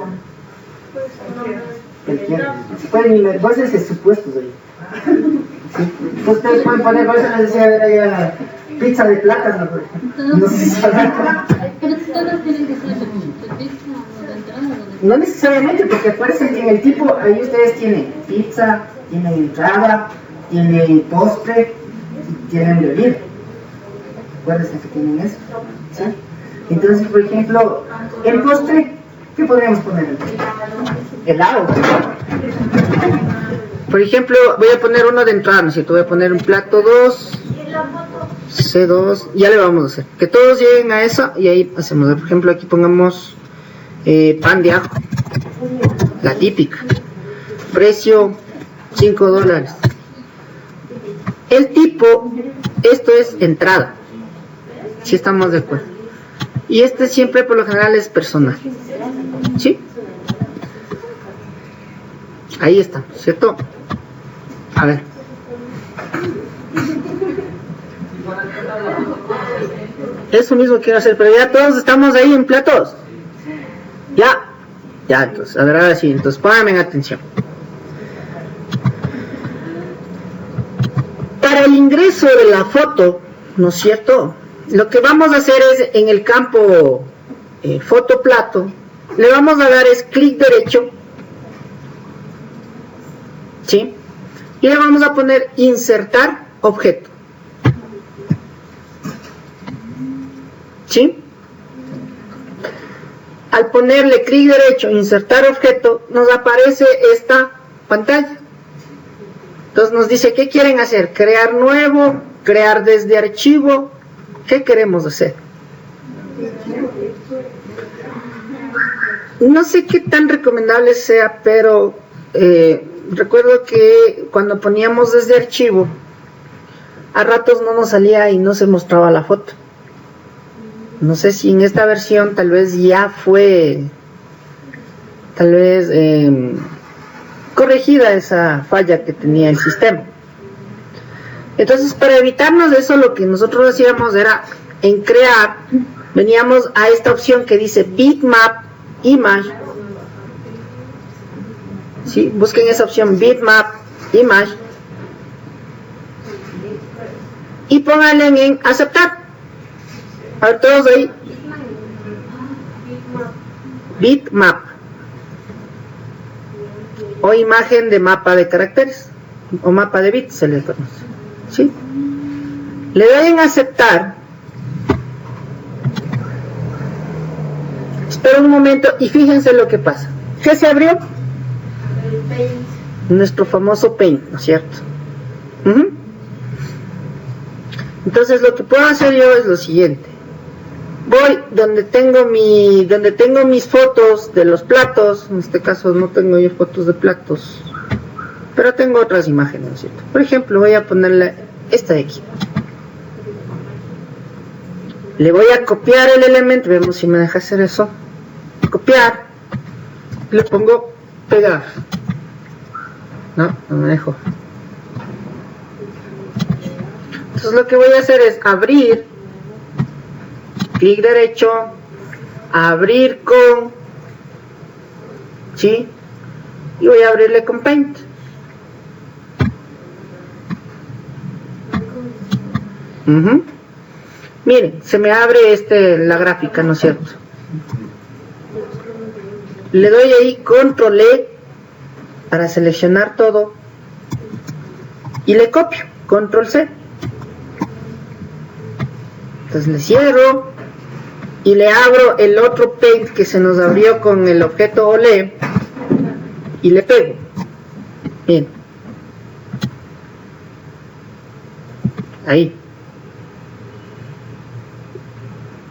cualquiera. Se pueden inventar voces supuestos ahí. Sí. Ustedes pueden poner, por eso les decía, ver allá pizza de plátano, por ejemplo. No sé si saben. Pero todas tienen que ser de pizza o de entrada. No necesariamente, porque acuérdense que en el tipo, ahí ustedes tienen pizza, tienen entrada, tienen postre y tienen bebida. Acuérdense que tienen eso. ¿Sí? Entonces, por ejemplo, el postre, ¿qué podríamos poner? Helado. Por ejemplo, voy a poner uno de entrada, ¿no es cierto? Voy a poner un plato 2, C2, ya le vamos a hacer. Que todos lleguen a eso y ahí hacemos. Por ejemplo, aquí pongamos pan de ajo, la típica. Precio $5. El tipo, esto es entrada, si estamos de acuerdo. Y este siempre por lo general es personal. ¿Sí? Ahí está, ¿cierto? A ver. Eso mismo quiero hacer, pero ya todos estamos ahí en platos. Ya, entonces, a ver, ahora sí, entonces pónganme atención. Para el ingreso de la foto, ¿no es cierto? Lo que vamos a hacer es, en el campo foto plato, le vamos a dar es clic derecho, ¿sí? Y le vamos a poner insertar objeto, ¿sí? Al ponerle clic derecho, insertar objeto, nos aparece esta pantalla. Entonces nos dice, ¿qué quieren hacer? Crear nuevo, crear desde archivo. ¿Qué queremos hacer? No sé qué tan recomendable sea, pero recuerdo que cuando poníamos desde archivo, a ratos no nos salía y no se mostraba la foto. No sé si en esta versión tal vez ya fue, corregida esa falla que tenía el sistema. Entonces, para evitarnos eso, lo que nosotros hacíamos era, en crear, veníamos a esta opción que dice bitmap image. ¿Sí? Busquen esa opción bitmap image y pónganle en aceptar. A ver, todos ahí. Bitmap o imagen de mapa de caracteres o mapa de bits se le conoce. ¿Sí? Le doy en aceptar. Espera un momento y fíjense lo que pasa. ¿Qué se abrió? Nuestro famoso Paint, ¿no es cierto? Entonces lo que puedo hacer yo es lo siguiente. Voy donde tengo mis fotos de los platos. En este caso no tengo yo fotos de platos, pero tengo otras imágenes, ¿no es cierto? Por ejemplo, voy a ponerle esta de aquí. Le voy a copiar el elemento, vemos si me deja hacer eso. Copiar. Le pongo pegar. No me dejo. Entonces lo que voy a hacer es abrir, clic derecho, abrir con, ¿sí? Y voy a abrirle con Paint. Miren, se me abre la gráfica, ¿no es cierto? Le doy ahí Control E para seleccionar todo y le copio, Control C. Entonces le cierro y le abro el otro paint que se nos abrió con el objeto Olé y le pego. Bien. Ahí.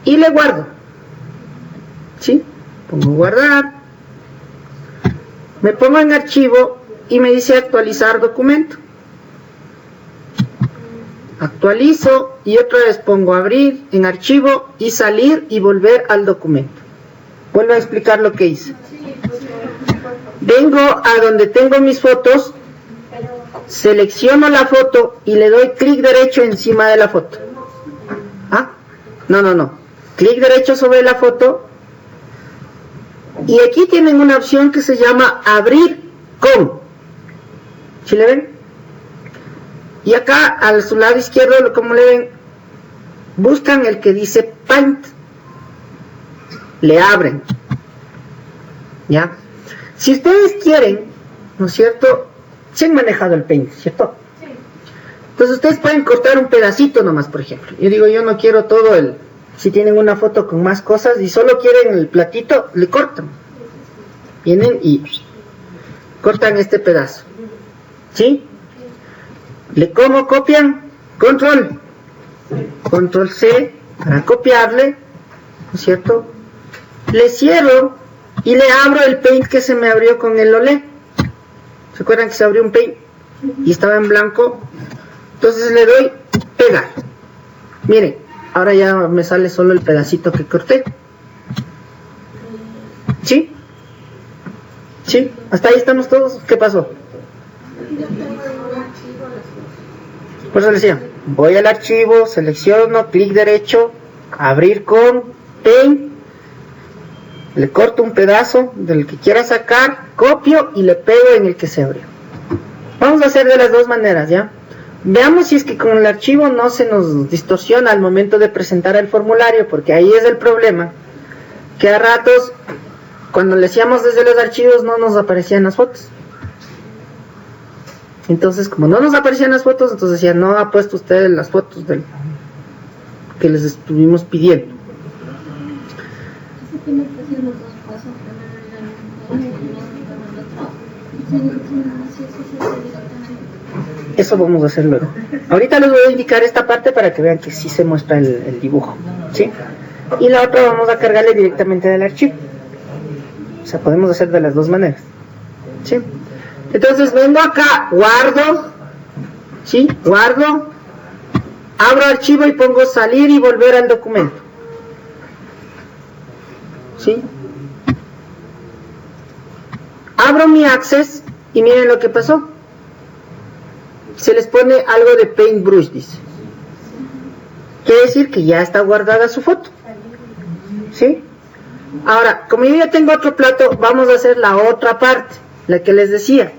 Y le guardo. ¿Sí? Pongo guardar. Me pongo en archivo y me dice actualizar documento. Actualizo y otra vez pongo abrir en archivo y salir y volver al documento. Vuelvo a explicar lo que hice. Vengo a donde tengo mis fotos, selecciono la foto y le doy clic derecho encima de la foto. ¿Ah? No. Clic derecho sobre la foto y aquí tienen una opción que se llama abrir con. ¿Sí le ven? Y acá a su lado izquierdo, como le ven, buscan el que dice Paint. Le abren. ¿Ya? Si ustedes quieren, ¿no es cierto? Se han manejado el Paint, ¿cierto? Sí. Entonces ustedes pueden cortar un pedacito nomás, por ejemplo. Yo digo, yo no quiero todo el... Si tienen una foto con más cosas y solo quieren el platito, le cortan. Vienen y cortan este pedazo. ¿Sí? Le como copian, control C para copiarle, ¿no es cierto? Le cierro y le abro el Paint que se me abrió con el Olé. ¿Se acuerdan que se abrió un Paint y estaba en blanco? Entonces le doy pegar. Miren, ahora ya me sale solo el pedacito que corté. ¿Sí? ¿Sí? ¿Hasta ahí estamos todos? ¿Qué pasó? Por eso le decía, voy al archivo, selecciono, clic derecho, abrir con Paint, le corto un pedazo del que quiera sacar, copio y le pego en el que se abrió. Vamos a hacer de las dos maneras, ¿ya? Veamos si es que con el archivo no se nos distorsiona al momento de presentar el formulario, porque ahí es el problema, que a ratos, cuando le hacíamos desde los archivos, no nos aparecían las fotos. Entonces, como no nos aparecían las fotos, entonces decía, no ha puesto usted las fotos del que les estuvimos pidiendo. Eso vamos a hacer luego. Ahorita les voy a indicar esta parte para que vean que sí se muestra el dibujo, ¿sí? Y la otra vamos a cargarle directamente del archivo. O sea, podemos hacer de las dos maneras, ¿sí? Entonces vengo acá, guardo, ¿sí? Guardo, abro archivo y pongo salir y volver al documento, ¿sí? Abro mi Access y miren lo que pasó. Se les pone algo de Paintbrush, dice. Quiere decir que ya está guardada su foto, ¿sí? Ahora, como yo ya tengo otro plato, vamos a hacer la otra parte, la que les decía.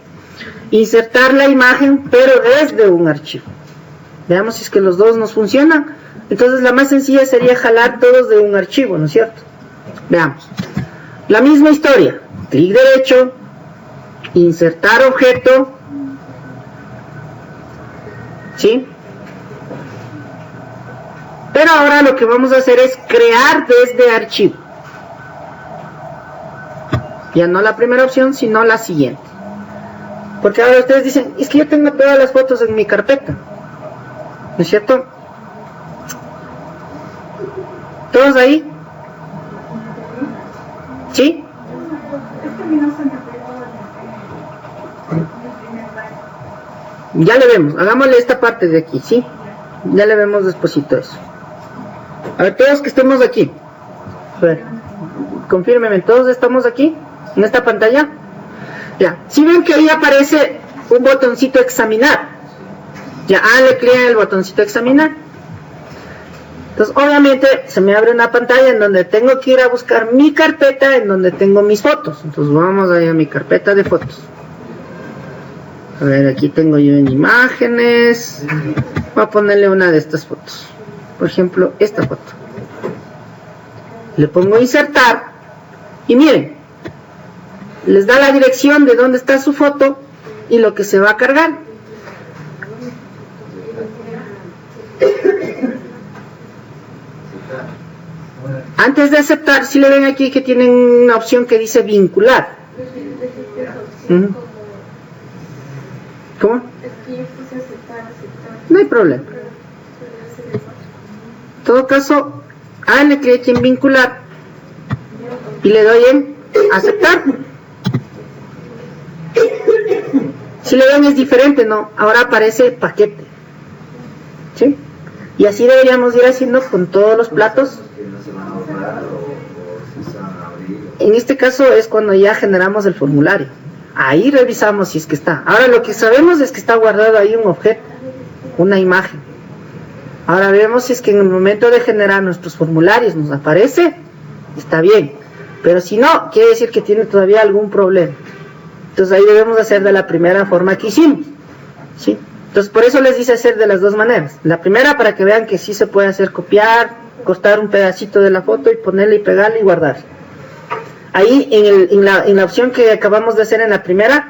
Insertar la imagen, pero desde un archivo. Veamos si es que los dos nos funcionan. Entonces la más sencilla sería jalar todos de un archivo, ¿no es cierto? Veamos. La misma historia. Clic derecho, insertar objeto, ¿sí? Pero ahora lo que vamos a hacer es crear desde archivo. Ya no la primera opción, sino la siguiente. Porque ahora ustedes dicen, es que yo tengo todas las fotos en mi carpeta, ¿no es cierto? ¿Todos ahí? ¿Sí? Ya le vemos, hagámosle esta parte de aquí, ¿sí? Ya le vemos despuesito eso. A ver, todos que estemos aquí. A ver, confírmenme, ¿todos estamos aquí? ¿En esta pantalla? Ya, si ven que ahí aparece un botoncito examinar. Ya, le clic en el botoncito examinar. Entonces, obviamente, se me abre una pantalla en donde tengo que ir a buscar mi carpeta en donde tengo mis fotos. Entonces, vamos a ir a mi carpeta de fotos. A ver, aquí tengo yo en imágenes. Voy a ponerle una de estas fotos. Por ejemplo, esta foto. Le pongo insertar. Y miren. Les da la dirección de dónde está su foto y lo que se va a cargar. Antes de aceptar, si le ven aquí que tienen una opción que dice vincular. ¿Cómo? No hay problema. En todo caso, le clic en vincular y le doy en aceptar. Si le ven es diferente, ¿no? Ahora aparece paquete. ¿Sí? Y así deberíamos ir haciendo con todos los platos. En este caso es cuando ya generamos el formulario. Ahí revisamos si es que está. Ahora lo que sabemos es que está guardado ahí un objeto, una imagen. Ahora vemos si es que en el momento de generar nuestros formularios nos aparece, está bien. Pero si no, quiere decir que tiene todavía algún problema. Entonces ahí debemos hacer de la primera forma que hicimos, ¿sí? Entonces por eso les dice hacer de las dos maneras. La primera para que vean que sí se puede hacer copiar, cortar un pedacito de la foto y ponerle y pegarle y guardar. Ahí en la opción que acabamos de hacer en la primera,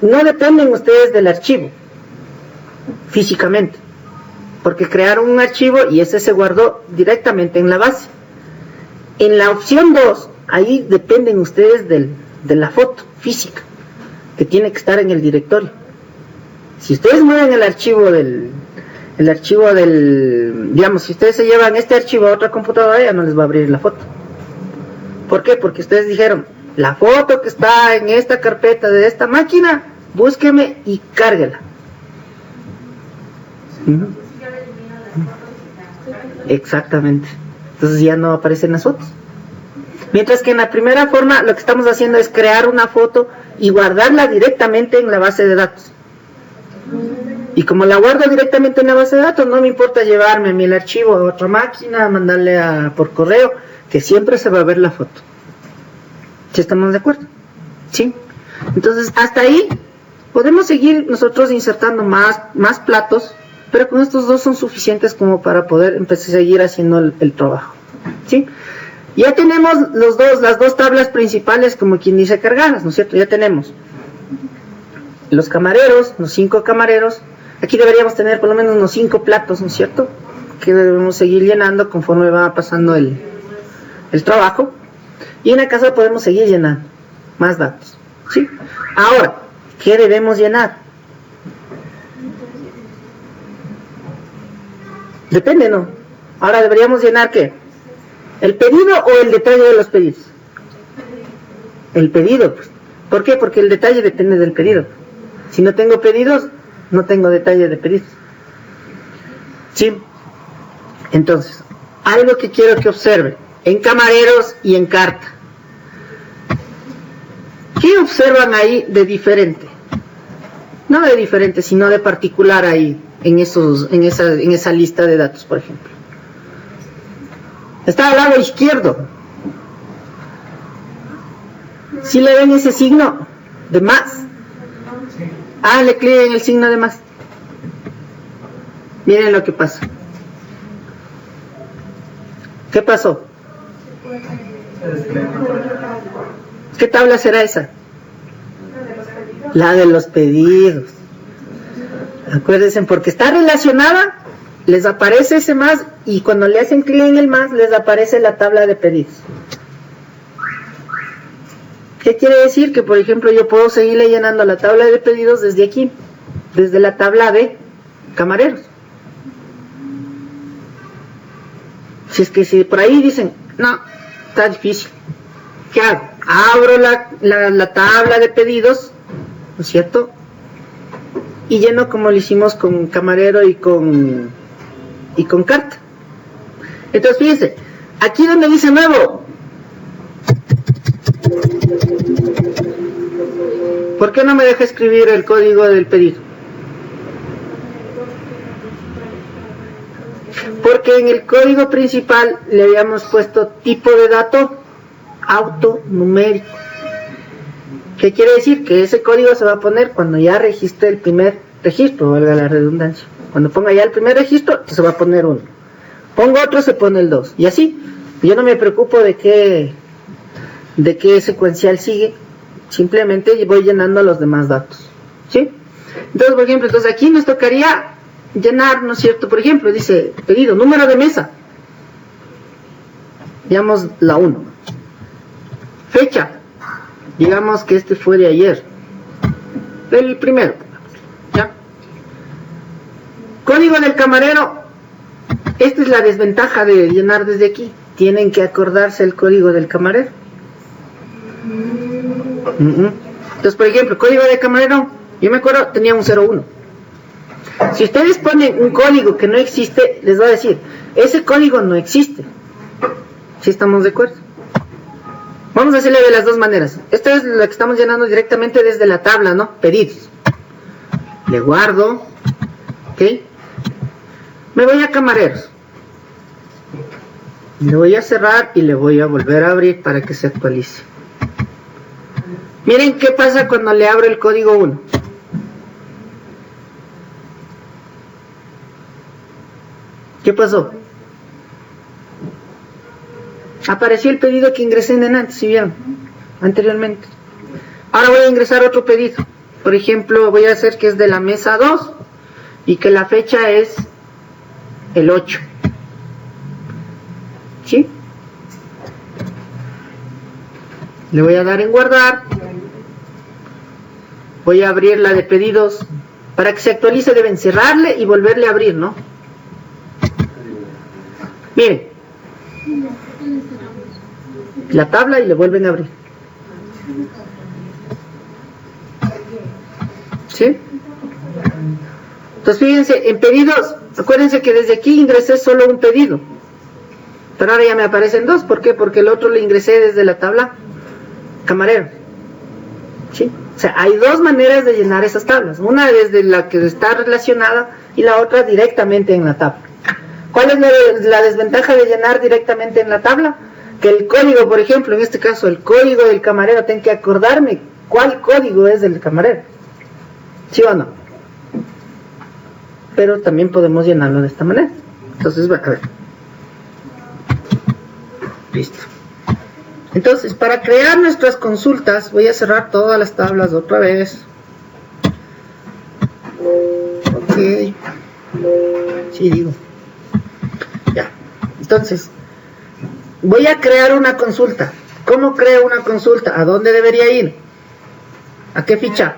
no dependen ustedes del archivo físicamente, porque crearon un archivo y ese se guardó directamente en la base. En la opción 2, ahí dependen ustedes de la foto física, que tiene que estar en el directorio. Si ustedes mueven el archivo digamos, si ustedes se llevan este archivo a otra computadora, ya no les va a abrir la foto. ¿Por qué? Porque ustedes dijeron, la foto que está en esta carpeta de esta máquina, búsqueme y cárguela. Exactamente. Entonces ya no aparecen las fotos. Mientras que en la primera forma lo que estamos haciendo es crear una foto y guardarla directamente en la base de datos. Y como la guardo directamente en la base de datos, no me importa llevarme el archivo a otra máquina, mandarle por correo, que siempre se va a ver la foto. ¿Sí estamos de acuerdo? ¿Sí? Entonces hasta ahí podemos seguir nosotros insertando más platos, pero con estos dos son suficientes como para poder empezar a seguir haciendo el trabajo. ¿Sí? Ya tenemos las dos tablas principales, como quien dice, cargadas, ¿no es cierto? Ya tenemos los camareros, los 5 camareros. Aquí deberíamos tener por lo menos unos 5 platos, ¿no es cierto? Que debemos seguir llenando conforme va pasando el trabajo. Y en la casa podemos seguir llenando más datos, ¿sí? Ahora, ¿qué debemos llenar? Depende, ¿no? Ahora deberíamos llenar, ¿qué? ¿El pedido o el detalle de los pedidos? El pedido, pues. ¿Por qué? Porque el detalle depende del pedido. Si no tengo pedidos, no tengo detalle de pedidos. ¿Sí? Entonces, algo que quiero que observen, en camareros y en carta. ¿Qué observan ahí de diferente? No de diferente, sino de particular ahí, en esa lista de datos, por ejemplo. Está al lado izquierdo. ¿Sí le ven ese signo de más? Le clic en el signo de más. Miren lo que pasa. ¿Qué pasó? ¿Qué tabla será esa? La de los pedidos. Acuérdense, porque está relacionada, les aparece ese más, y cuando le hacen clic en el más, les aparece la tabla de pedidos. ¿Qué quiere decir? Que por ejemplo yo puedo seguirle llenando la tabla de pedidos desde aquí, desde la tabla de camareros. Si es que si por ahí dicen, no, está difícil, ¿qué hago? Abro la tabla de pedidos, ¿no es cierto? Y lleno como lo hicimos con camarero y con carta. Entonces fíjense, aquí donde dice nuevo, ¿por qué no me deja escribir el código del pedido? Porque en el código principal le habíamos puesto tipo de dato autonumérico. ¿Qué quiere decir? Que ese código se va a poner cuando ya registre el primer registro, valga la redundancia. Cuando ponga ya el primer registro, se va a poner 1. Pongo otro, se pone el 2. Y así, yo no me preocupo de qué secuencial sigue. Simplemente voy llenando los demás datos. ¿Sí? Entonces, por ejemplo, aquí nos tocaría llenar, ¿no es cierto? Por ejemplo, dice pedido, número de mesa. digamos la 1. Fecha, digamos que este fue de ayer, el primero, ¿ya? Código del camarero, esta es la desventaja de llenar desde aquí, tienen que acordarse el código del camarero. Entonces, por ejemplo, código de camarero, yo me acuerdo, tenía un 01. Si ustedes ponen un código que no existe, les voy a decir, ese código no existe. ¿Sí estamos de acuerdo? Vamos a hacerle de las dos maneras. Esta es la que estamos llenando directamente desde la tabla, ¿no? Pedidos. Le guardo, ¿ok? Me voy a camareros. Le voy a cerrar y le voy a volver a abrir para que se actualice. Miren qué pasa cuando le abro el código 1. ¿Qué pasó? Apareció el pedido que ingresé en antes, ¿sí vieron? Anteriormente. Ahora voy a ingresar otro pedido. Por ejemplo, voy a hacer que es de la mesa 2 y que la fecha es el 8. ¿Sí? Le voy a dar en guardar. Voy a abrir la de pedidos. Para que se actualice deben cerrarle y volverle a abrir, ¿no? Miren, la tabla y le vuelven a abrir. ¿Sí? Entonces fíjense, en pedidos, acuérdense que desde aquí ingresé solo un pedido, pero ahora ya me aparecen dos. ¿Por qué? Porque el otro le ingresé desde la tabla camarero. ¿Sí? O sea, hay dos maneras de llenar esas tablas, una desde la que está relacionada y la otra directamente en la tabla. ¿Cuál es la desventaja de llenar directamente en la tabla? Que el código, por ejemplo, en este caso, el código del camarero, tengo que acordarme cuál código es del camarero. ¿Sí o no? Pero también podemos llenarlo de esta manera. Entonces, bueno, a ver. Listo. Entonces, para crear nuestras consultas, voy a cerrar todas las tablas otra vez. Ok. Sí, digo. Ya. Entonces, voy a crear una consulta. ¿Cómo creo una consulta? ¿A dónde debería ir? ¿A qué ficha?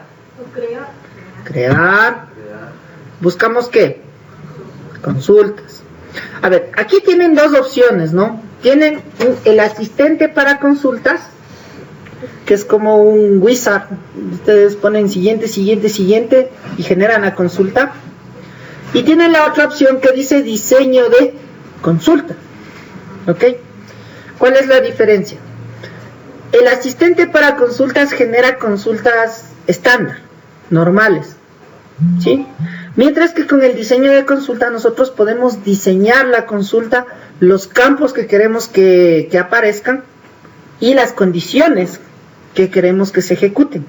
Crear. Buscamos ¿qué? Consultas. A ver, aquí tienen dos opciones, ¿no? Tienen el asistente para consultas, que es como un wizard. Ustedes ponen siguiente, siguiente, siguiente y generan la consulta. Y tienen la otra opción que dice diseño de consulta. ¿Ok? ¿Cuál es la diferencia? El asistente para consultas genera consultas estándar, normales, ¿sí? Mientras que con el diseño de consulta nosotros podemos diseñar la consulta, los campos que queremos que aparezcan y las condiciones que queremos que se ejecuten.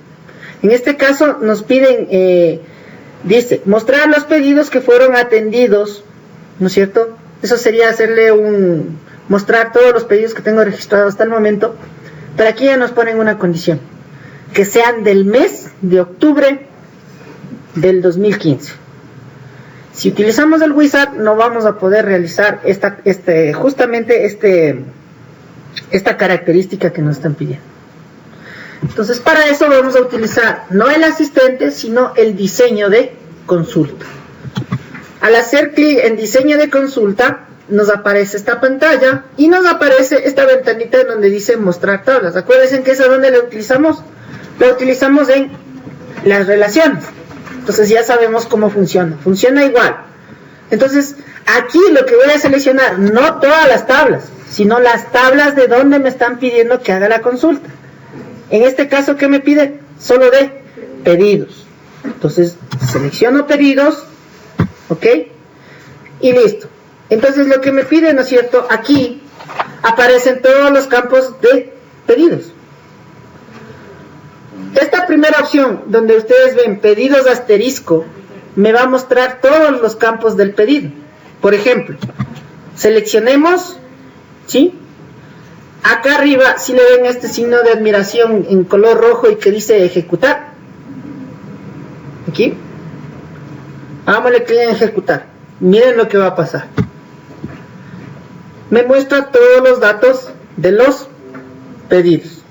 En este caso nos piden, dice, mostrar los pedidos que fueron atendidos, ¿no es cierto? Eso sería hacerle mostrar todos los pedidos que tengo registrados hasta el momento, pero aquí ya nos ponen una condición, que sean del mes de octubre del 2015. Si utilizamos el wizard no vamos a poder realizar justamente esta característica que nos están pidiendo. Entonces para eso vamos a utilizar no el asistente sino el diseño de consulta. Al hacer clic en diseño de consulta nos aparece esta pantalla y nos aparece esta ventanita en donde dice mostrar tablas. Acuérdense que es a donde la utilizamos. La utilizamos en las relaciones. Entonces ya sabemos cómo funciona. Funciona igual. Entonces aquí lo que voy a seleccionar, no todas las tablas, sino las tablas de donde me están pidiendo que haga la consulta. En este caso, ¿qué me pide? Solo de pedidos. Entonces selecciono pedidos, ¿ok? Y listo. Entonces lo que me pide, ¿no es cierto? Aquí aparecen todos los campos de pedidos. Esta primera opción, donde ustedes ven pedidos asterisco, me va a mostrar todos los campos del pedido. Por ejemplo, seleccionemos, ¿sí? Acá arriba, si le ven este signo de admiración en color rojo y que dice ejecutar. Aquí. Hagámosle clic en ejecutar. Miren lo que va a pasar. me muestra todos los datos de los pedidos.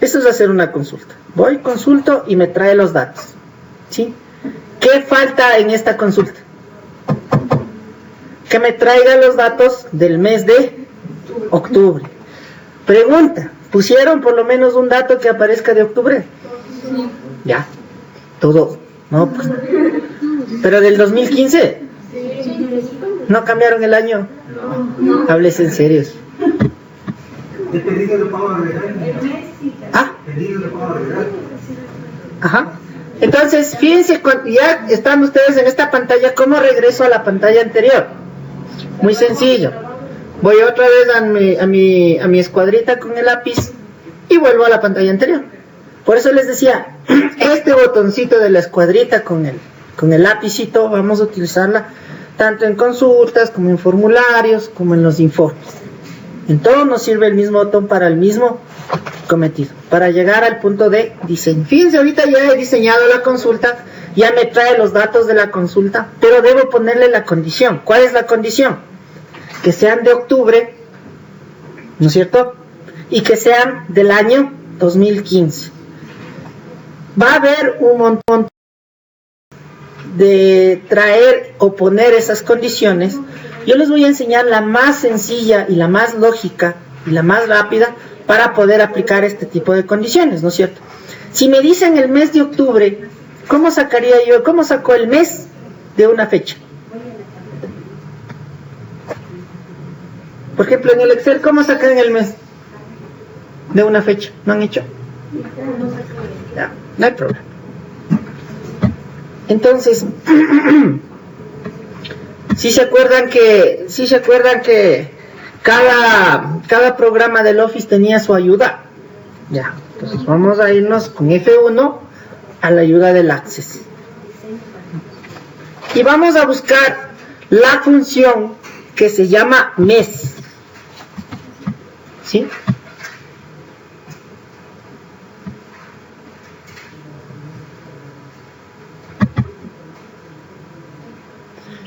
Eso es hacer una consulta. Voy, consulto y me trae los datos. ¿Sí? ¿Qué falta en esta consulta? Que me traiga los datos del mes de octubre. Pregunta, ¿pusieron por lo menos un dato que aparezca de octubre? Ya, todo. No, pues. Pero del 2015. ¿No cambiaron el año? Hables en serio. ¿El pedido de pago agregar? ¿Ah? ¿Pedido de pago agregar? Ajá. Entonces, fíjense, ya están ustedes en esta pantalla, ¿cómo regreso a la pantalla anterior? Muy sencillo. Voy otra vez a mi escuadrita con el lápiz y vuelvo a la pantalla anterior. Por eso les decía, este botoncito de la escuadrita con el lapicito, vamos a utilizarla tanto en consultas, como en formularios, como en los informes. En todo nos sirve el mismo botón para el mismo cometido, para llegar al punto de diseño. Fíjense, ahorita ya he diseñado la consulta, ya me trae los datos de la consulta, pero debo ponerle la condición. ¿Cuál es la condición? Que sean de octubre, ¿no es cierto? Y que sean del año 2015. Va a haber un montón de traer o poner esas condiciones. Yo les voy a enseñar la más sencilla y la más lógica y la más rápida para poder aplicar este tipo de condiciones, ¿no es cierto? Si me dicen el mes de octubre, ¿cómo sacaría yo? ¿Cómo saco el mes de una fecha? Por ejemplo, en el Excel, ¿cómo sacan el mes de una fecha? ¿No han hecho? Ya, no hay problema. Entonces, si se acuerdan que cada programa del Office tenía su ayuda. Ya, entonces vamos a irnos con F1 a la ayuda del Access. Y vamos a buscar la función que se llama mes. ¿Sí?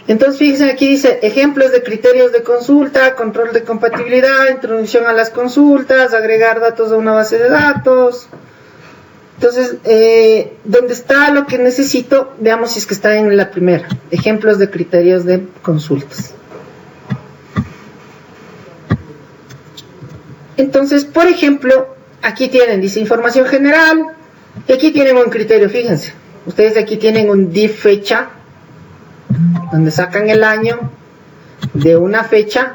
Entonces fíjense, aquí dice ejemplos de criterios de consulta, control de compatibilidad, introducción a las consultas, agregar datos a una base de datos. Entonces, ¿dónde está lo que necesito? Veamos si es que está en la primera, ejemplos de criterios de consultas. Entonces, por ejemplo, aquí tienen, dice información general, y aquí tienen un criterio, fíjense, ustedes de aquí tienen un div fecha, donde sacan el año de una fecha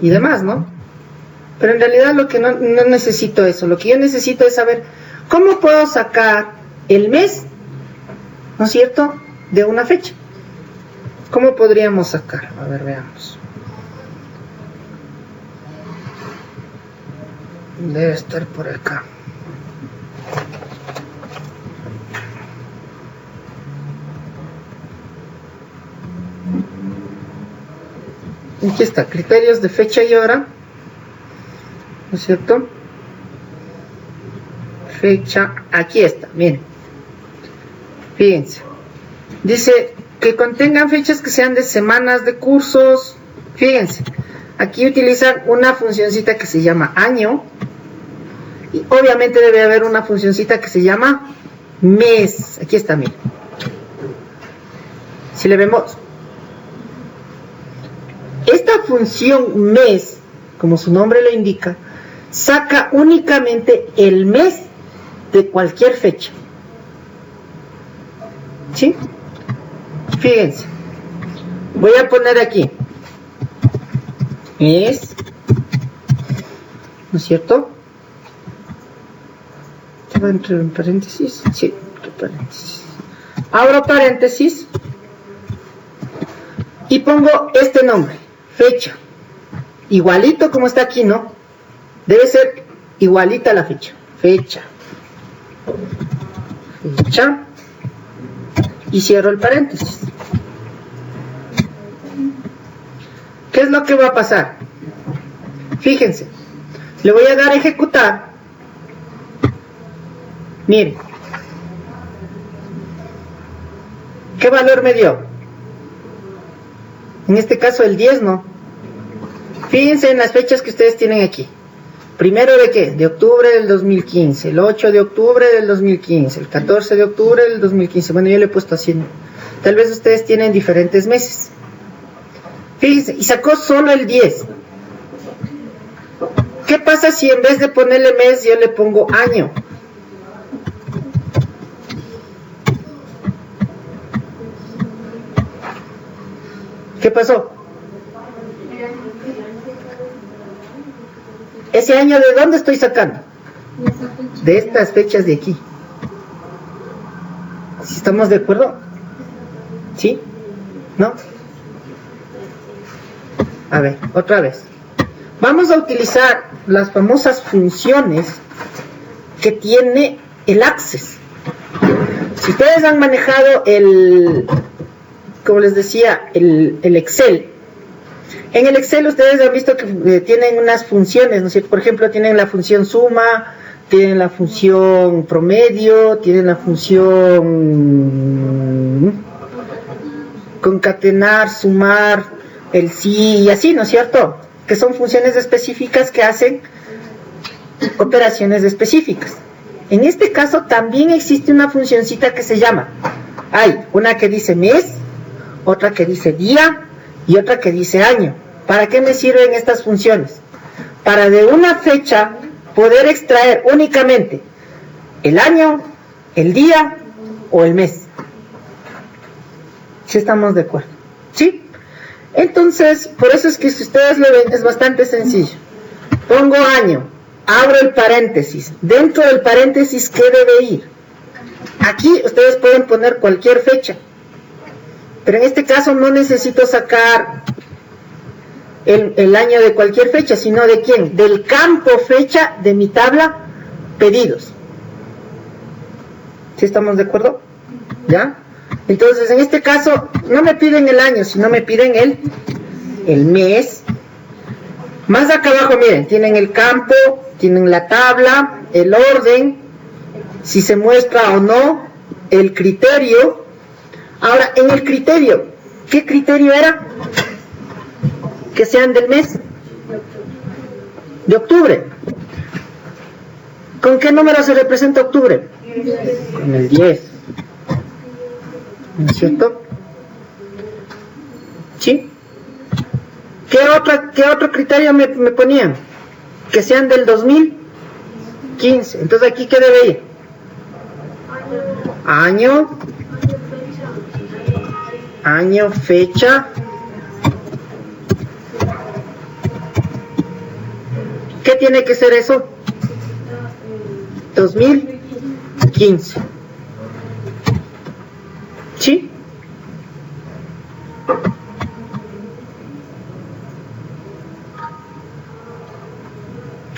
y demás, ¿no? Pero en realidad lo que no necesito eso, lo que yo necesito es saber cómo puedo sacar el mes, ¿no es cierto?, de una fecha. ¿Cómo podríamos sacar? A ver, veamos. Debe estar por acá. Aquí está, criterios de fecha y hora, ¿no es cierto? Fecha, aquí está, miren. Fíjense. Dice que contengan fechas que sean de semanas de cursos. Fíjense, aquí utilizan una funcioncita que se llama año. Y obviamente debe haber una funcioncita que se llama mes. Aquí está, miren. Si le vemos, esta función mes, como su nombre lo indica, saca únicamente el mes de cualquier fecha. ¿Sí? Fíjense, voy a poner aquí mes, ¿no es cierto? ¿Se va entre paréntesis? Sí, entre paréntesis. Abro paréntesis y pongo este nombre, fecha, igualito como está aquí, ¿no? Debe ser igualita la fecha, fecha, y cierro el paréntesis. ¿Qué es lo que va a pasar? Fíjense, le voy a dar a ejecutar. Miren, ¿qué valor me dio? En este caso el 10 no. Fíjense en las fechas que ustedes tienen aquí. Primero de qué? De octubre del 2015, el 8 de octubre del 2015, el 14 de octubre del 2015. Bueno, yo le he puesto así. Tal vez ustedes tienen diferentes meses. Fíjense, y sacó solo el 10. ¿Qué pasa si en vez de ponerle mes yo le pongo año? ¿Qué pasó? Ese año, ¿de dónde estoy sacando? De estas fechas de aquí. ¿Sí estamos de acuerdo? ¿Sí? ¿No? A ver, otra vez. Vamos a utilizar las famosas funciones que tiene el Access. Si ustedes han manejado como les decía, el Excel. En el Excel ustedes han visto que tienen unas funciones, ¿no es cierto? Por ejemplo, tienen la función suma, tienen la función promedio, tienen la función concatenar, sumar, el sí y así, ¿no es cierto? Que son funciones específicas que hacen operaciones específicas. En este caso también existe una funcioncita que se llama, hay una que dice mes, otra que dice día y otra que dice año. ¿Para qué me sirven estas funciones? Para de una fecha poder extraer únicamente el año, el día o el mes. ¿Sí estamos de acuerdo? ¿Sí? Entonces, por eso es que si ustedes lo ven, es bastante sencillo. Pongo año, abro el paréntesis. Dentro del paréntesis, ¿qué debe ir? Aquí ustedes pueden poner cualquier fecha. Pero en este caso no necesito sacar el año de cualquier fecha, sino de quién, del campo fecha de mi tabla pedidos. ¿Sí estamos de acuerdo? ¿Ya? Entonces en este caso no me piden el año, sino me piden el mes. Más acá abajo, miren, tienen el campo, tienen la tabla, el orden, si se muestra o no, el criterio. Ahora, en el criterio, ¿qué criterio era? Que sean del mes de octubre. ¿Con qué número se representa octubre? Con el 10. ¿No es cierto? ¿Sí? ¿Qué otro criterio me ponían? Que sean del 2015. Entonces, ¿aquí qué debe ir? Año, fecha. ¿Qué tiene que ser eso? 2015. ¿Sí?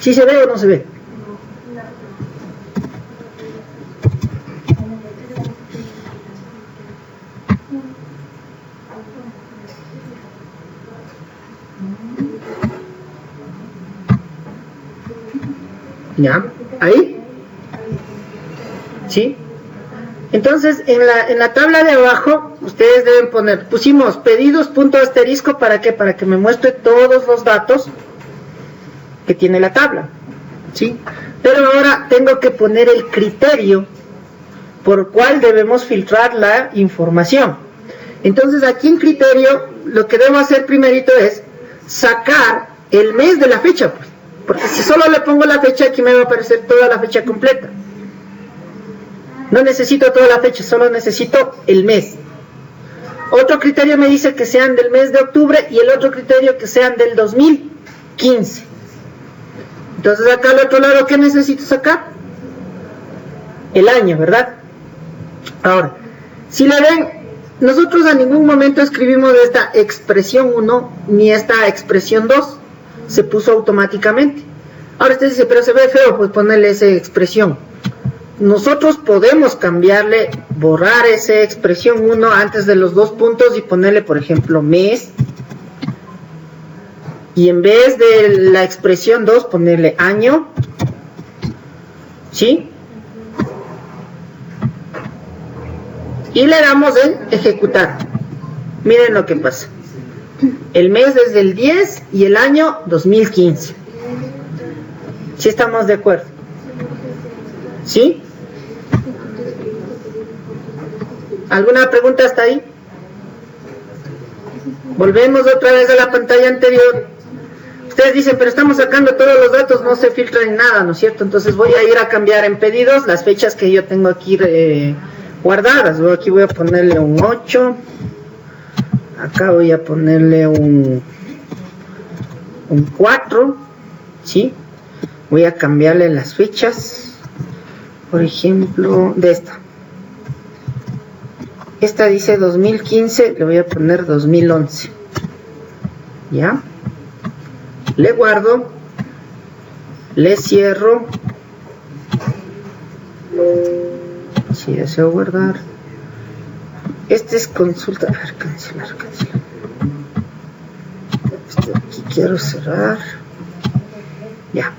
¿Sí se ve o no se ve? ¿Ya? ¿Ahí? ¿Sí? Entonces, en la tabla de abajo, ustedes deben poner, pusimos pedidos punto asterisco, ¿para qué? Para que me muestre todos los datos que tiene la tabla, ¿sí? Pero ahora tengo que poner el criterio por cual debemos filtrar la información. Entonces, aquí en criterio, lo que debo hacer primerito es sacar el mes de la fecha, pues. Porque si solo le pongo la fecha, aquí me va a aparecer toda la fecha completa. No necesito toda la fecha, solo necesito el mes. Otro criterio me dice que sean del mes de octubre y el otro criterio que sean del 2015. Entonces acá al otro lado, ¿qué necesito sacar? El año, ¿verdad? Ahora, si le ven, nosotros a ningún momento escribimos esta expresión 1 ni esta expresión 2. Se puso automáticamente. Ahora usted dice, pero se ve feo, pues ponerle esa expresión. Nosotros podemos cambiarle, borrar esa expresión 1 antes de los dos puntos y ponerle, por ejemplo, mes. Y en vez de la expresión 2, ponerle año. ¿Sí? Y le damos en ejecutar. Miren lo que pasa. El mes es del 10 y el año 2015. ¿Sí estamos de acuerdo? ¿Sí? ¿Alguna pregunta hasta ahí? Volvemos otra vez a la pantalla anterior. Ustedes dicen, pero estamos sacando todos los datos, no se filtra en nada, ¿no es cierto? Entonces voy a ir a cambiar en pedidos las fechas que yo tengo aquí guardadas. Aquí voy a ponerle un 8. Acá voy a ponerle un 4. ¿Sí? Voy a cambiarle las fechas. Por ejemplo, de esta. Esta dice 2015, le voy a poner 2011. ¿Ya? Le guardo. Le cierro. Si deseo guardar. Este es consulta. A ver, cancelar. Este de aquí quiero cerrar. Ya.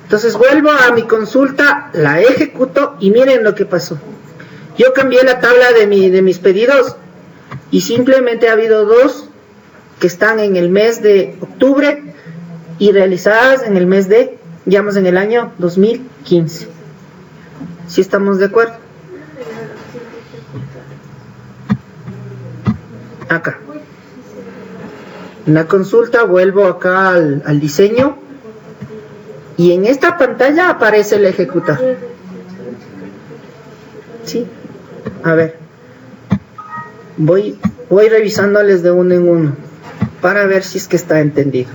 Entonces vuelvo a mi consulta, la ejecuto y miren lo que pasó. Yo cambié la tabla de mis pedidos y simplemente ha habido 2 que están en el mes de octubre y realizadas en el mes de, digamos, en el año 2015. ¿Sí estamos de acuerdo? Acá. En la consulta vuelvo acá al diseño y en esta pantalla aparece el ejecutar. ¿Sí? A ver. Voy revisándoles de uno en uno para ver si es que está entendido.